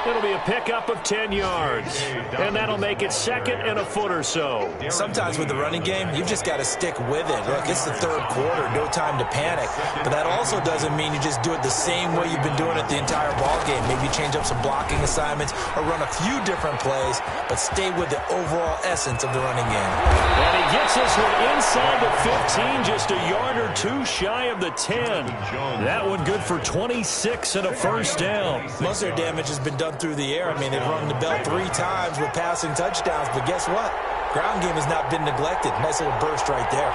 It'll be a pickup of 10 yards, and that'll make it 2nd and a foot or so. Sometimes with the running game, you've just got to stick with it. Look, it's the 3rd quarter, no time to panic. But that also doesn't mean you just do it the same way you've been doing it the entire ball game. Maybe change up some blocking assignments or run a few different plays, but stay with the overall essence of the running game. And he gets this one inside the 15, just a yard or two shy of the 10. That one good for 26 and a first down. Most of their damage has been done through the air. I mean, they've rung the bell 3 times with passing touchdowns, but guess what? Ground game has not been neglected. Nice little burst right there.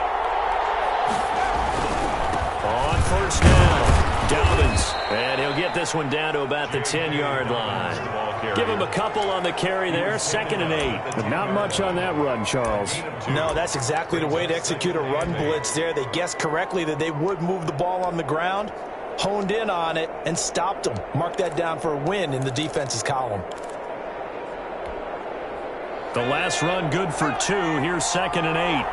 On first down, Dobbins, and he'll get this one down to about the 10-yard line. Give him a couple on the carry there, 2nd and 8. But not much on that run, Charles. No, that's exactly the way to execute a run blitz there. They guessed correctly that they would move the ball on the ground, honed in on it, and stopped them. Mark that down for a win in the defense's column. The last run good for 2. Here's 2nd and 8.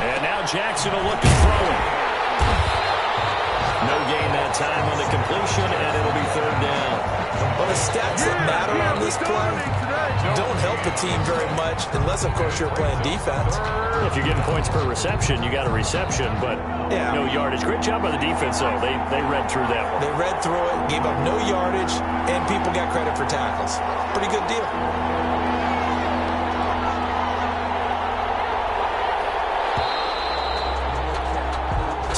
And now Jackson will look to throw it. No gain that time on the completion, and it'll be 3rd down. Well, the stats that matter on this play don't help a team very much, unless, of course, you're playing defense. If you're getting points per reception, you got a reception, but no yardage. Great job by the defense, though. They read through that one. They read through it, gave up no yardage, and people got credit for tackles. Pretty good deal.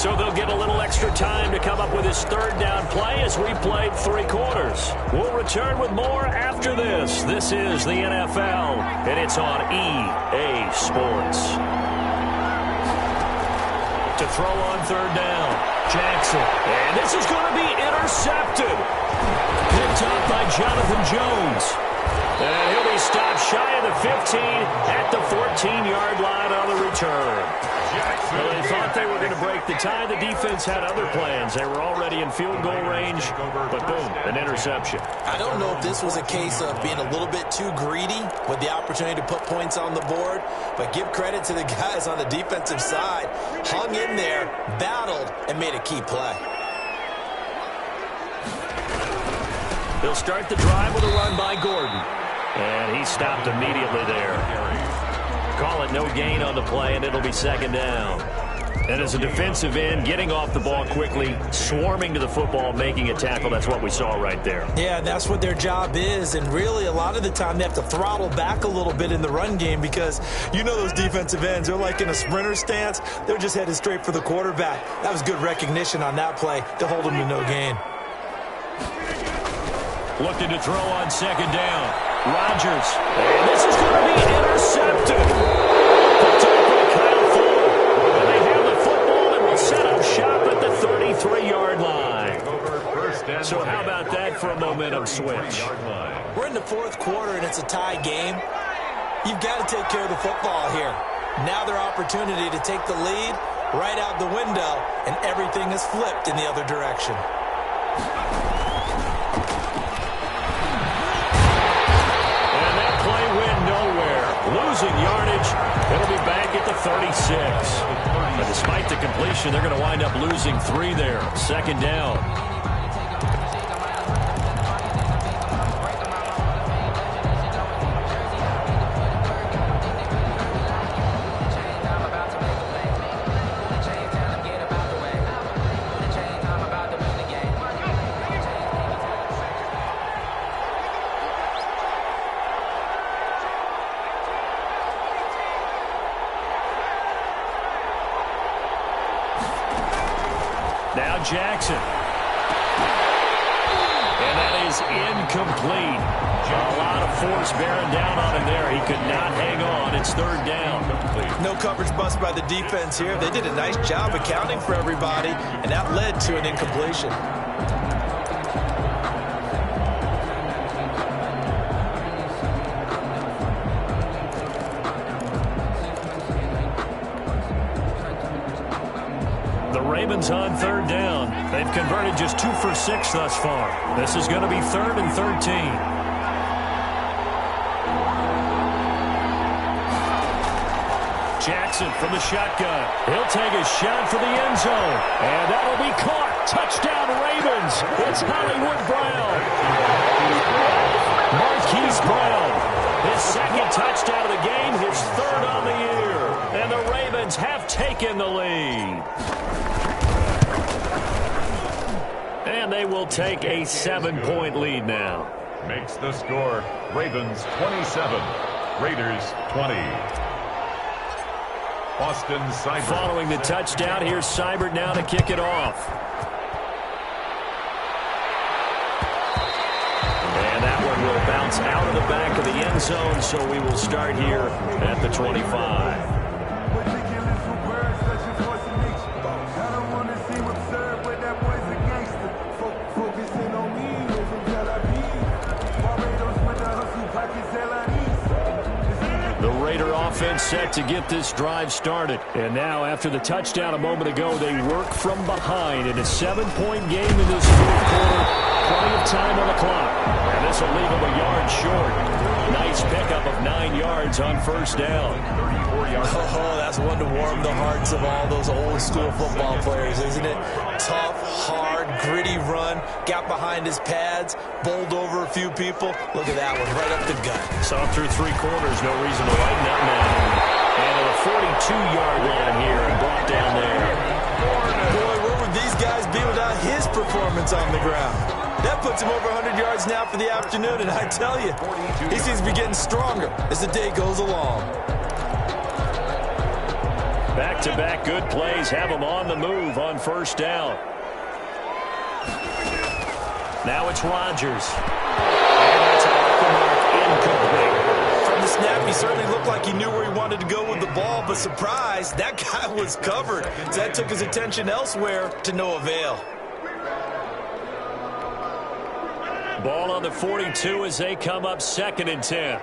So they'll get a little extra time to come up with his third down play as we played 3 quarters. We'll return with more after this. This is the NFL, and it's on EA Sports. To throw on third down, Jackson. And this is going to be intercepted. Picked up by Jonathan Jones. And he'll be stopped shy of the 15 at the 14-yard line on the return. Well, they thought they were going to break the tie. The defense had other plans. They were already in field goal range, but boom, an interception. I don't know if this was a case of being a little bit too greedy with the opportunity to put points on the board, but give credit to the guys on the defensive side. Hung in there, battled, and made a key play. They'll start the drive with a run by Gordon. And he stopped immediately there. Call it no gain on the play, and it'll be second down. And as a defensive end, getting off the ball quickly, swarming to the football, making a tackle, that's what we saw right there. Yeah, that's what their job is, and really a lot of the time they have to throttle back a little bit in the run game because you know those defensive ends, they're like in a sprinter stance. They're just headed straight for the quarterback. That was good recognition on that play to hold them to no gain. Looking to throw on second down. Rodgers. And this is going to be intercepted. Picked up by Kyle Fuller. And they have the football and will set up shop at the 33-yard line. So how about that for a momentum switch? We're in the fourth quarter and it's a tie game. You've got to take care of the football here. Now their opportunity to take the lead right out the window, and everything is flipped in the other direction. Losing yardage. It'll be back at the 36. But despite the completion, they're going to wind up losing 3 there. Second down. Now Jackson. And that is incomplete. A lot of force bearing down on him there. He could not hang on. It's third down. No coverage bust by the defense here. They did a nice job accounting for everybody, and that led to an incompletion. Ravens on third down. They've converted just 2 for 6 thus far. This is going to be 3rd and 13. Jackson from the shotgun. He'll take a shot for the end zone. And that'll be caught. Touchdown Ravens. It's Hollywood Brown. Marquise Brown. His second touchdown of the game. His 3rd on the year. And the Ravens have taken the lead. And they will take a 7-point lead now. Makes the score Ravens 27, Raiders 20. Austin Seibert. Following the touchdown, here's Seibert now to kick it off. And that one will bounce out of the back of the end zone, so we will start here at the 25. Offense set to get this drive started. And now, after the touchdown a moment ago, they work from behind in a 7-point game in this fourth quarter. Plenty of time on the clock. And this will leave them a yard short. Nice pickup of 9 yards on first down. Oh, that's one to warm the hearts of all those old school football players, isn't it? Tough, hard, gritty run. Got behind his pads, bowled over a few people. Look at that one, right up the gut. Saw through 3 quarters, no reason to lighten that man. And to the 42-yard line here and brought down there. Boy, where would these guys be without his performance on the ground? That puts him over 100 yards now for the afternoon, and I tell you, he seems to be getting stronger as the day goes along. Back-to-back good plays have them on the move on first down. Now it's Rodgers. And that's off the mark, incomplete. From the snap, he certainly looked like he knew where he wanted to go with the ball, but surprise, that guy was covered. So that took his attention elsewhere to no avail. Ball on the 42 as they come up 2nd and 10.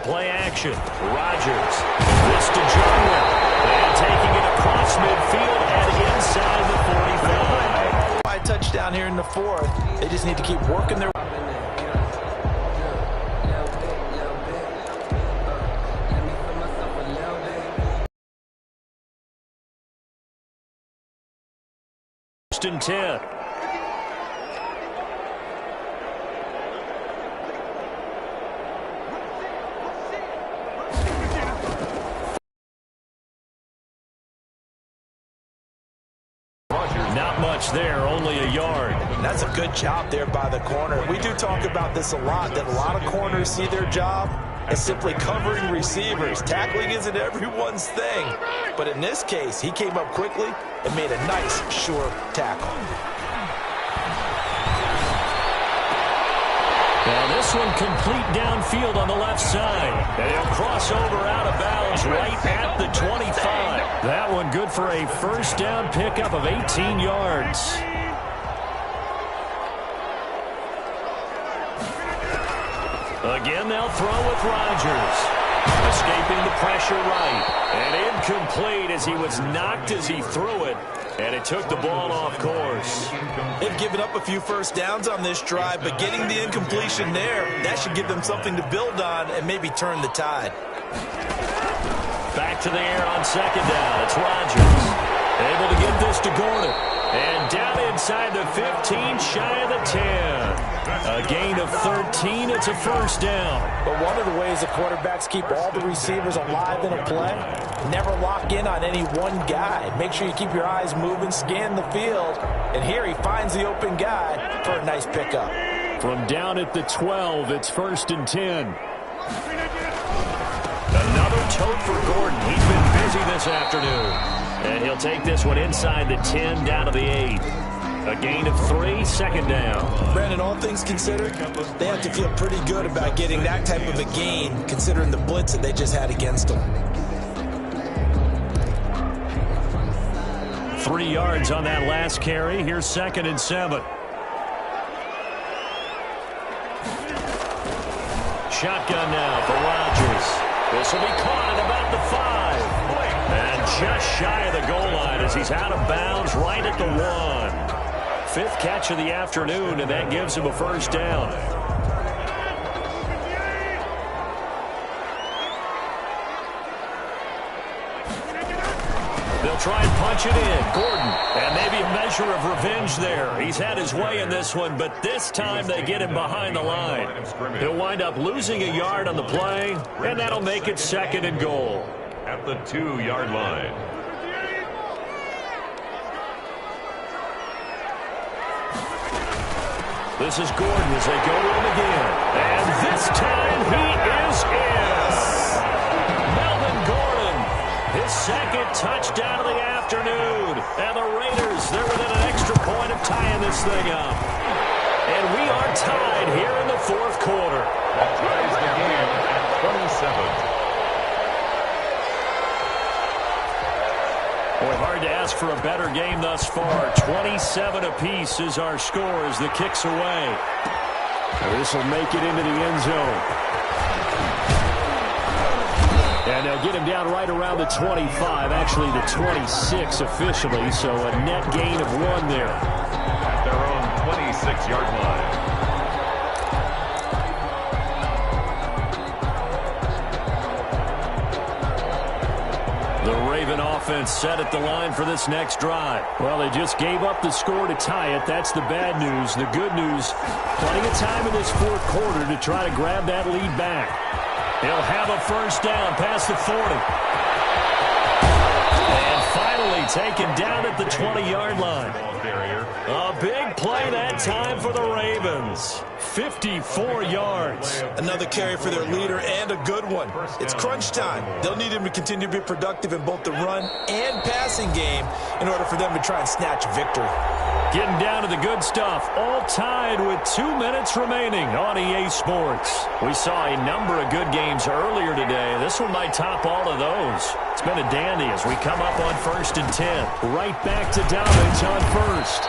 Play action. Rodgers. This to Jarwin. And taking it across midfield and inside the 45. By touchdown here in the 4th. They just need to keep working their First and 10. Not much there, only a yard. That's a good job there by the corner. We do talk about this a lot, that a lot of corners see their job as simply covering receivers. Tackling isn't everyone's thing. But in this case, he came up quickly and made a nice, sure tackle. Now this one complete downfield on the left side. And he'll cross over out of bounds right at the 25. That one good for a first down pickup of 18 yards. Again, they'll throw with Rodgers. Escaping the pressure right. And incomplete as he was knocked as he threw it. And it took the ball off course. They've given up a few first downs on this drive, but getting the incompletion there, that should give them something to build on and maybe turn the tide. Back to the air on 2nd down. It's Rodgers. Able to get this to Gordon. And down inside the 15, shy of the 10. A gain of 13. It's a first down. But one of the ways the quarterbacks keep all the receivers alive in a play, never lock in on any one guy. Make sure you keep your eyes moving, scan the field. And here he finds the open guy for a nice pickup. From down at the 12, it's 1st and 10. Another tote for Gordon. He's been busy this afternoon. And he'll take this one inside the 10 down to the 8. A gain of 3, 2nd down. Brandon, all things considered, they have to feel pretty good about getting that type of a gain considering the blitz that they just had against them. 3 yards on that last carry. Here's 2nd and 7. Shotgun now for Rodgers. This will be caught at about the 5. And just shy of the goal line as he's out of bounds right at the 1. 5th catch of the afternoon, and that gives him a first down. They'll try and punch it in. Gordon, and maybe a measure of revenge there. He's had his way in this one, but this time they get him behind the line. He'll wind up losing a yard on the play, and that'll make it 2nd and goal. At the 2-yard line. This is Gordon as they go to him again. And this time he is in. Melvin Gordon, his 2nd touchdown of the afternoon. And the Raiders, they're within an extra point of tying this thing up. And we are tied here in the 4th quarter. That ties the game at 27. Boy, hard to ask for a better game thus far. 27 apiece is our score as the kick's away. This will make it into the end zone. And they'll get him down right around the 25, actually the 26 officially, so a net gain of 1 there. At their own 26-yard line. The Raven offense set at the line for this next drive. Well, they just gave up the score to tie it. That's the bad news. The good news, plenty of time in this fourth quarter to try to grab that lead back. He'll have a first down past the 40. And finally taken down at the 20-yard line. A big play that time for the Ravens. 54 yards. Another carry for their leader and a good one. It's crunch time. They'll need him to continue to be productive in both the run and passing game in order for them to try and snatch a victory. Getting down to the good stuff. All tied with 2 minutes remaining on EA Sports. We saw a number of good games earlier today. This one might top all of those. It's been a dandy as we come up on 1st and 10. Right back to Dobbins on first.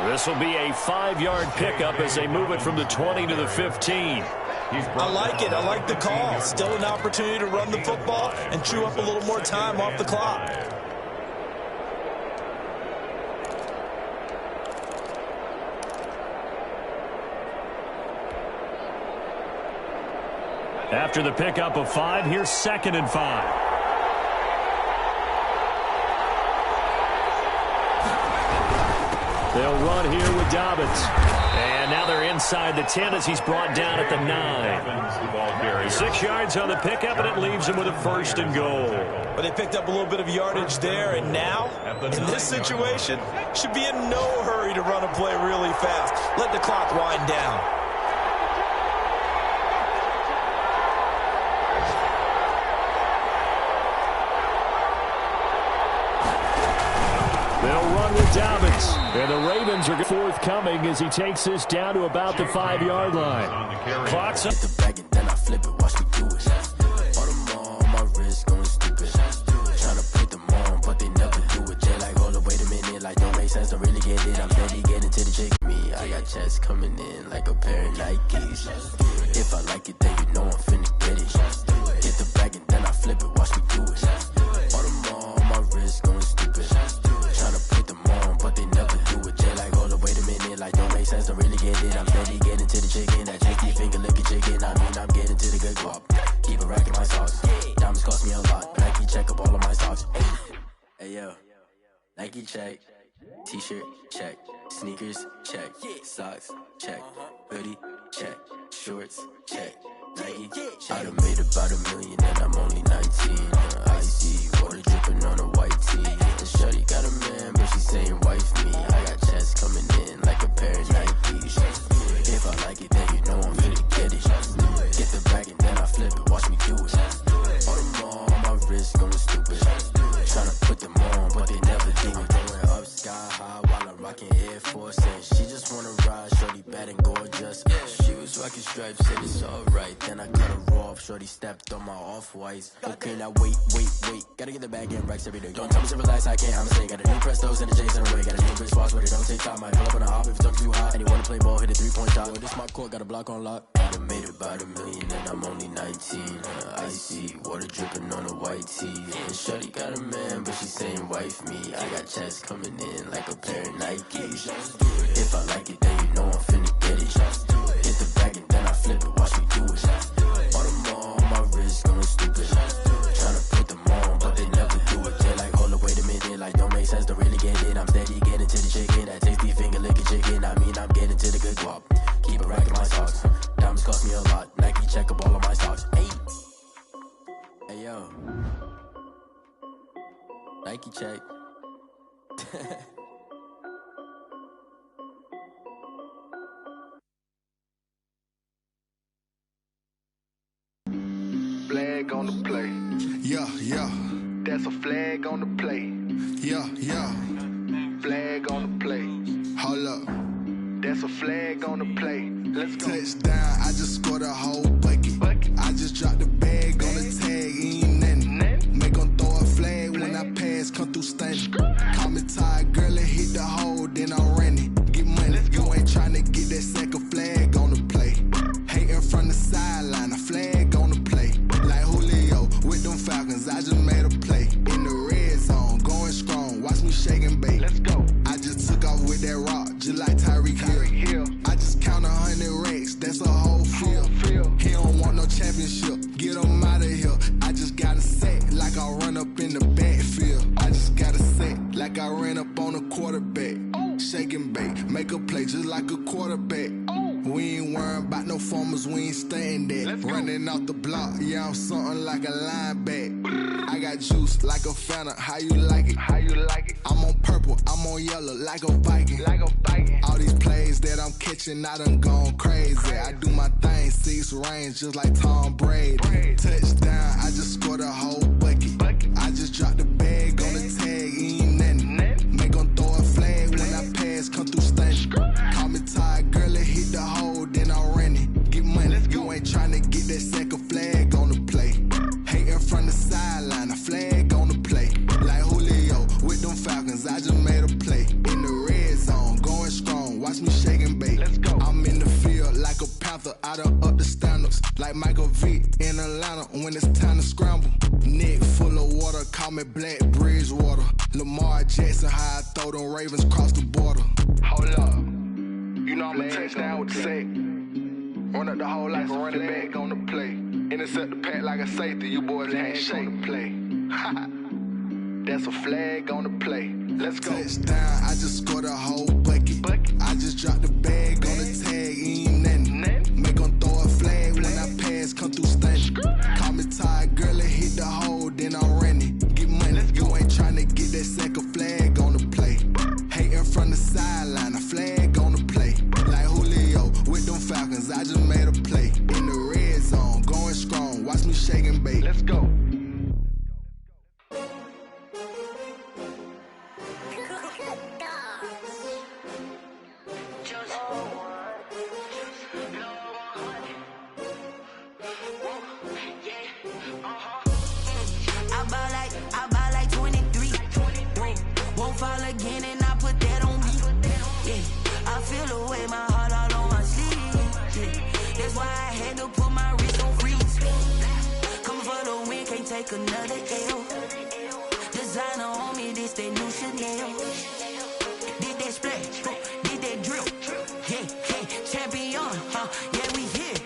This will be a 5-yard pickup as they move it from the 20 to the 15. I like it. I like the call. Still an opportunity to run the football and chew up a little more time off the clock. After the pickup of 5, here's 2nd and 5. They'll run here with Dobbins. And now they're inside the 10 as he's brought down at the 9. 6 yards on the pickup, and it leaves him with a 1st and goal. But they picked up a little bit of yardage there, and now, in this situation, should be in no hurry to run a play really fast. Let the clock wind down. They'll run with Dobbins. And the Ravens are forthcoming as he takes this down to about the 5-yard line. Clock's up. Hit the bag and then I flip it, watch me do it. All them on my wrist going stupid. Tryna put them on, but they never do it. Jay like, hold up, wait a minute, like don't make sense, don't really get it. I'm steady getting to the chick. Me, I got chest coming in like a pair of Nikes. If I like it, then you know I'm finna get it. Hit the bag and then I flip it, watch me do it. All them on my wrist going stupid. Tryna put them on, but they never do it. Jay like, hold up, wait a minute, like don't make sense, don't really get it. I'm steady getting to the chicken, that tricky finger licking chicken. I mean, I'm getting to the good guap. Keep a rack in my socks. Diamonds cost me a lot. Nike check up all of my socks. Hey yo, Nike check. T-shirt check. Sneakers check. Socks check. Hoodie check. Shorts check. Nike. I done made about $1 million and I'm only 19. Icy water dripping on a white tee. And shorty got a man, but she saying wife me. I got chest coming in like a pair of Nikes. If I like it, then you know I'm finna get it. Get the bag and then I flip it, watch me do it. All them on my wrist going stupid. Tryna put them on, but they never do it. Going up sky high while I'm rocking Air Force. And she just wanna ride, shorty bad and gorgeous. She was rocking stripes, said it's alright. Then I cut her off, shorty stepped on my off-whites. Okay, now wait. Gotta get the bag and racks every day. Don't tell me to relax, I can't, I'ma say. Got a new Prestos and the J's in the way. Got a new bitch boss, but it don't take time. Might pull up on the hop if it's talking too hot. And you wanna play ball, hit a 3-point shot. This my court, got a block on lock. I done made about $1 million and I'm only 19. Icy water dripping on a white tee. And shorty got a man, but she saying wife me. I got chest coming in like a pair of Nikes. If I like it, then you know I'm finna get it. Hit the bag and then I flip it, watch me do it. All them on my wrist going stupid. Tryna put them on, but they never do it. They like, hold up, wait a minute, like don't make sense, don't really get it. I'm steady getting to the chicken, that tasty finger licking chicken. I mean, I'm getting to the good guap. Keep a rack in my socks. Diamonds cost me a lot. Nike check up all of my socks. Hey yo, Nike check. Flag on the play. Yeah. That's a flag on the play. Yeah. Flag on the play. Hold up. That's a flag on the play. Let's go. Touchdown, I just scored a whole bucket. I just dropped the bag on the tag, ain't nothing. Make 'em throw a flag when I pass, come through stunning. Call me tired, girl, and hit the hole, then I'm running. Get money, you ain't tryna get that second flag on the play. Hating from the sideline, a flag on the play. Like Julio with them Falcons, I just made a play. In the red zone, going strong, watch me shake and bake. Let's go. I just took off with that rock, just like Tyreek Hill. I just count 100 racks, that's a whole field. He like I ran up on a quarterback. Shake and bake, make a play just like a quarterback. We ain't worrying about no formers, we ain't staying there. Running off the block, yeah, I'm something like a linebacker. I got juice like a Fanta, how you like it? How you like it? I'm on purple, I'm on yellow like a Viking. Like a Viking. All these plays that I'm catching, I done gone crazy. I do my thing, 6 range just like Tom Brady. Touchdown, I just scored a whole bucket. I just dropped the bag on the tag, ain't nothing. Make 'em throw a flag when I pass, come through stunning. Call me tired, girl, it hit the hole, then I'm running. Get money, you ain't tryna get that second flag on the play. Hating from the sideline, a flag on the play. Like Julio with them Falcons, I just made a play. In the red zone, going strong, watch me shake and bake. I'm in the field like a panther, I done up the standards. Like Michael Vick in Atlanta when it's time to scramble. Neck full of water, call me Black Bridgewater. Lamar Jackson, how I throw them Ravens cross the border. Hold up, you know I'm a touchdown with the sack. Run up the whole like a running back on the play. Intercept the pack like a safety, you boys ain't shake the play. That's a flag on the play. Let's go. Touchdown, I just scored a whole bucket. I just dropped the bag on the tag, ain't nothing. Make 'em throw a flag when I pass, come through stunning. Call me tired, girl, it hit the hole, then I'm running. Get money, you ain't tryna get that second flag on the play. Hating from the sideline, a flag on the play. Like Julio with them Falcons, I just made a play. In the red zone, going strong, watch me shake and bake. Let's go. Fall again and I put that on me. Yeah, I feel the way, my heart all on my sleeve. Yeah, that's why I had to put my wrist on freeze. Coming for the win, can't take another L. Designer on me, this that new Chanel. Did that splash, did that drill. Yeah, champion, yeah, we here.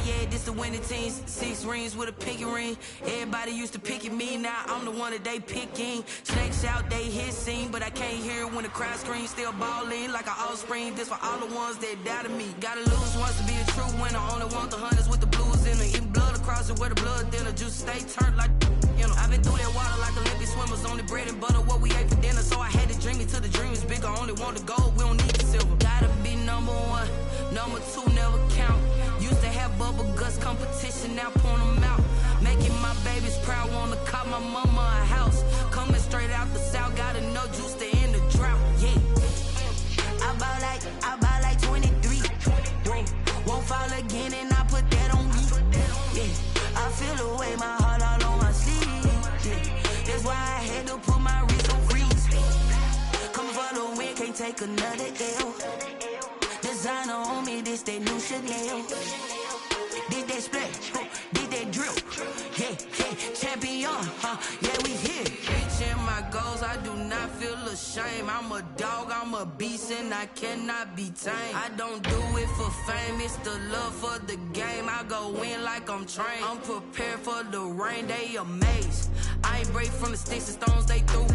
Yeah, this the winning teams. 6 rings with a pinky ring. Everybody used to pick at me, now I'm the one that they picking. Snakes out, they hissing, but I can't hear when the crowd screams. Still balling like an offspring. This for all the ones that doubted me. Gotta lose once to be a true winner. Only want the hunters with the blues in it. Eating blood across it where the blood dinner. Juice stay turned like, you know. I've been through that water like Olympic swimmers. Only bread and butter, what we ate for dinner. So I had to dream it till the dream is bigger. Only want the gold, we don't need the silver. Gotta be number 1, number 2 never count. Used to have bubble guts competition, now point them out. Making my babies proud, wanna call my mama a house. Coming straight out the south, gotta know juice to end the drought. Yeah, I bought like 23. Won't fall again and I put that on me. Yeah, I feel the way, my heart all on my sleeve. Yeah, that's why I had to put my wrist on freeze. Coming for the win, can't take another L. Designer on me, this that new Chanel. Did that splash, did that drill. Yeah, champion, yeah, we here. Reaching my goals, I do not feel ashamed. I'm a dog, I'm a beast, and I cannot be tamed. I don't do it for fame, it's the love for the game. I go in like I'm trained. I'm prepared for the rain, they amazed. I ain't break from the sticks and stones they threw.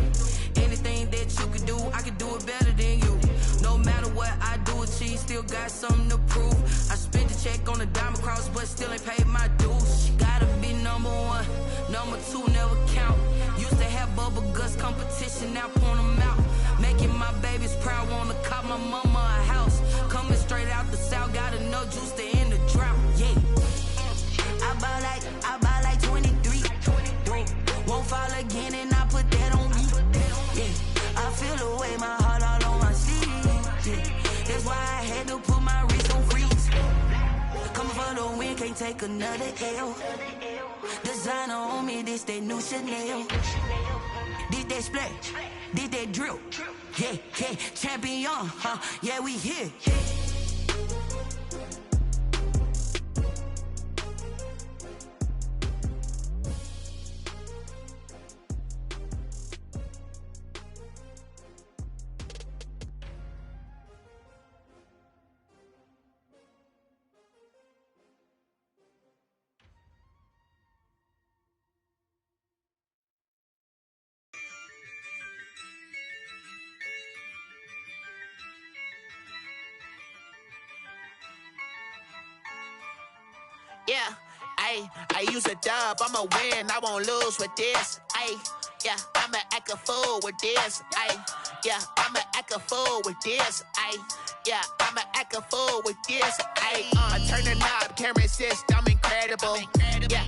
Anything that you can do, I can do it better than you. No matter what I do, achieve, still got something to prove. I spent the check on the diamond cross, but still ain't paid my dues. Gotta be number 1, number 2 never count. Used to have bubble guts competition, now point them out. Making my babies proud, wanna call my mama a house. Coming straight out the south, gotta know juice to end the drought. Yeah, I bought like 23. Won't fall again and I put that on me. Yeah, I feel the way, my heart all on my sleeve. Yeah, that's why I had to put my wrist on freeze. Coming for the win, can't take another L. Designer on me, this that new Chanel. Did that splash, did that drill. Yeah, champion, yeah, we here. Yeah, I use a dub, I'ma win, I won't lose with this. Yeah, I'ma act a fool with this. Yeah, I'ma act a fool with this. Yeah, I'ma act a fool with this. I turn the knob, can't resist, I'm incredible. Yeah.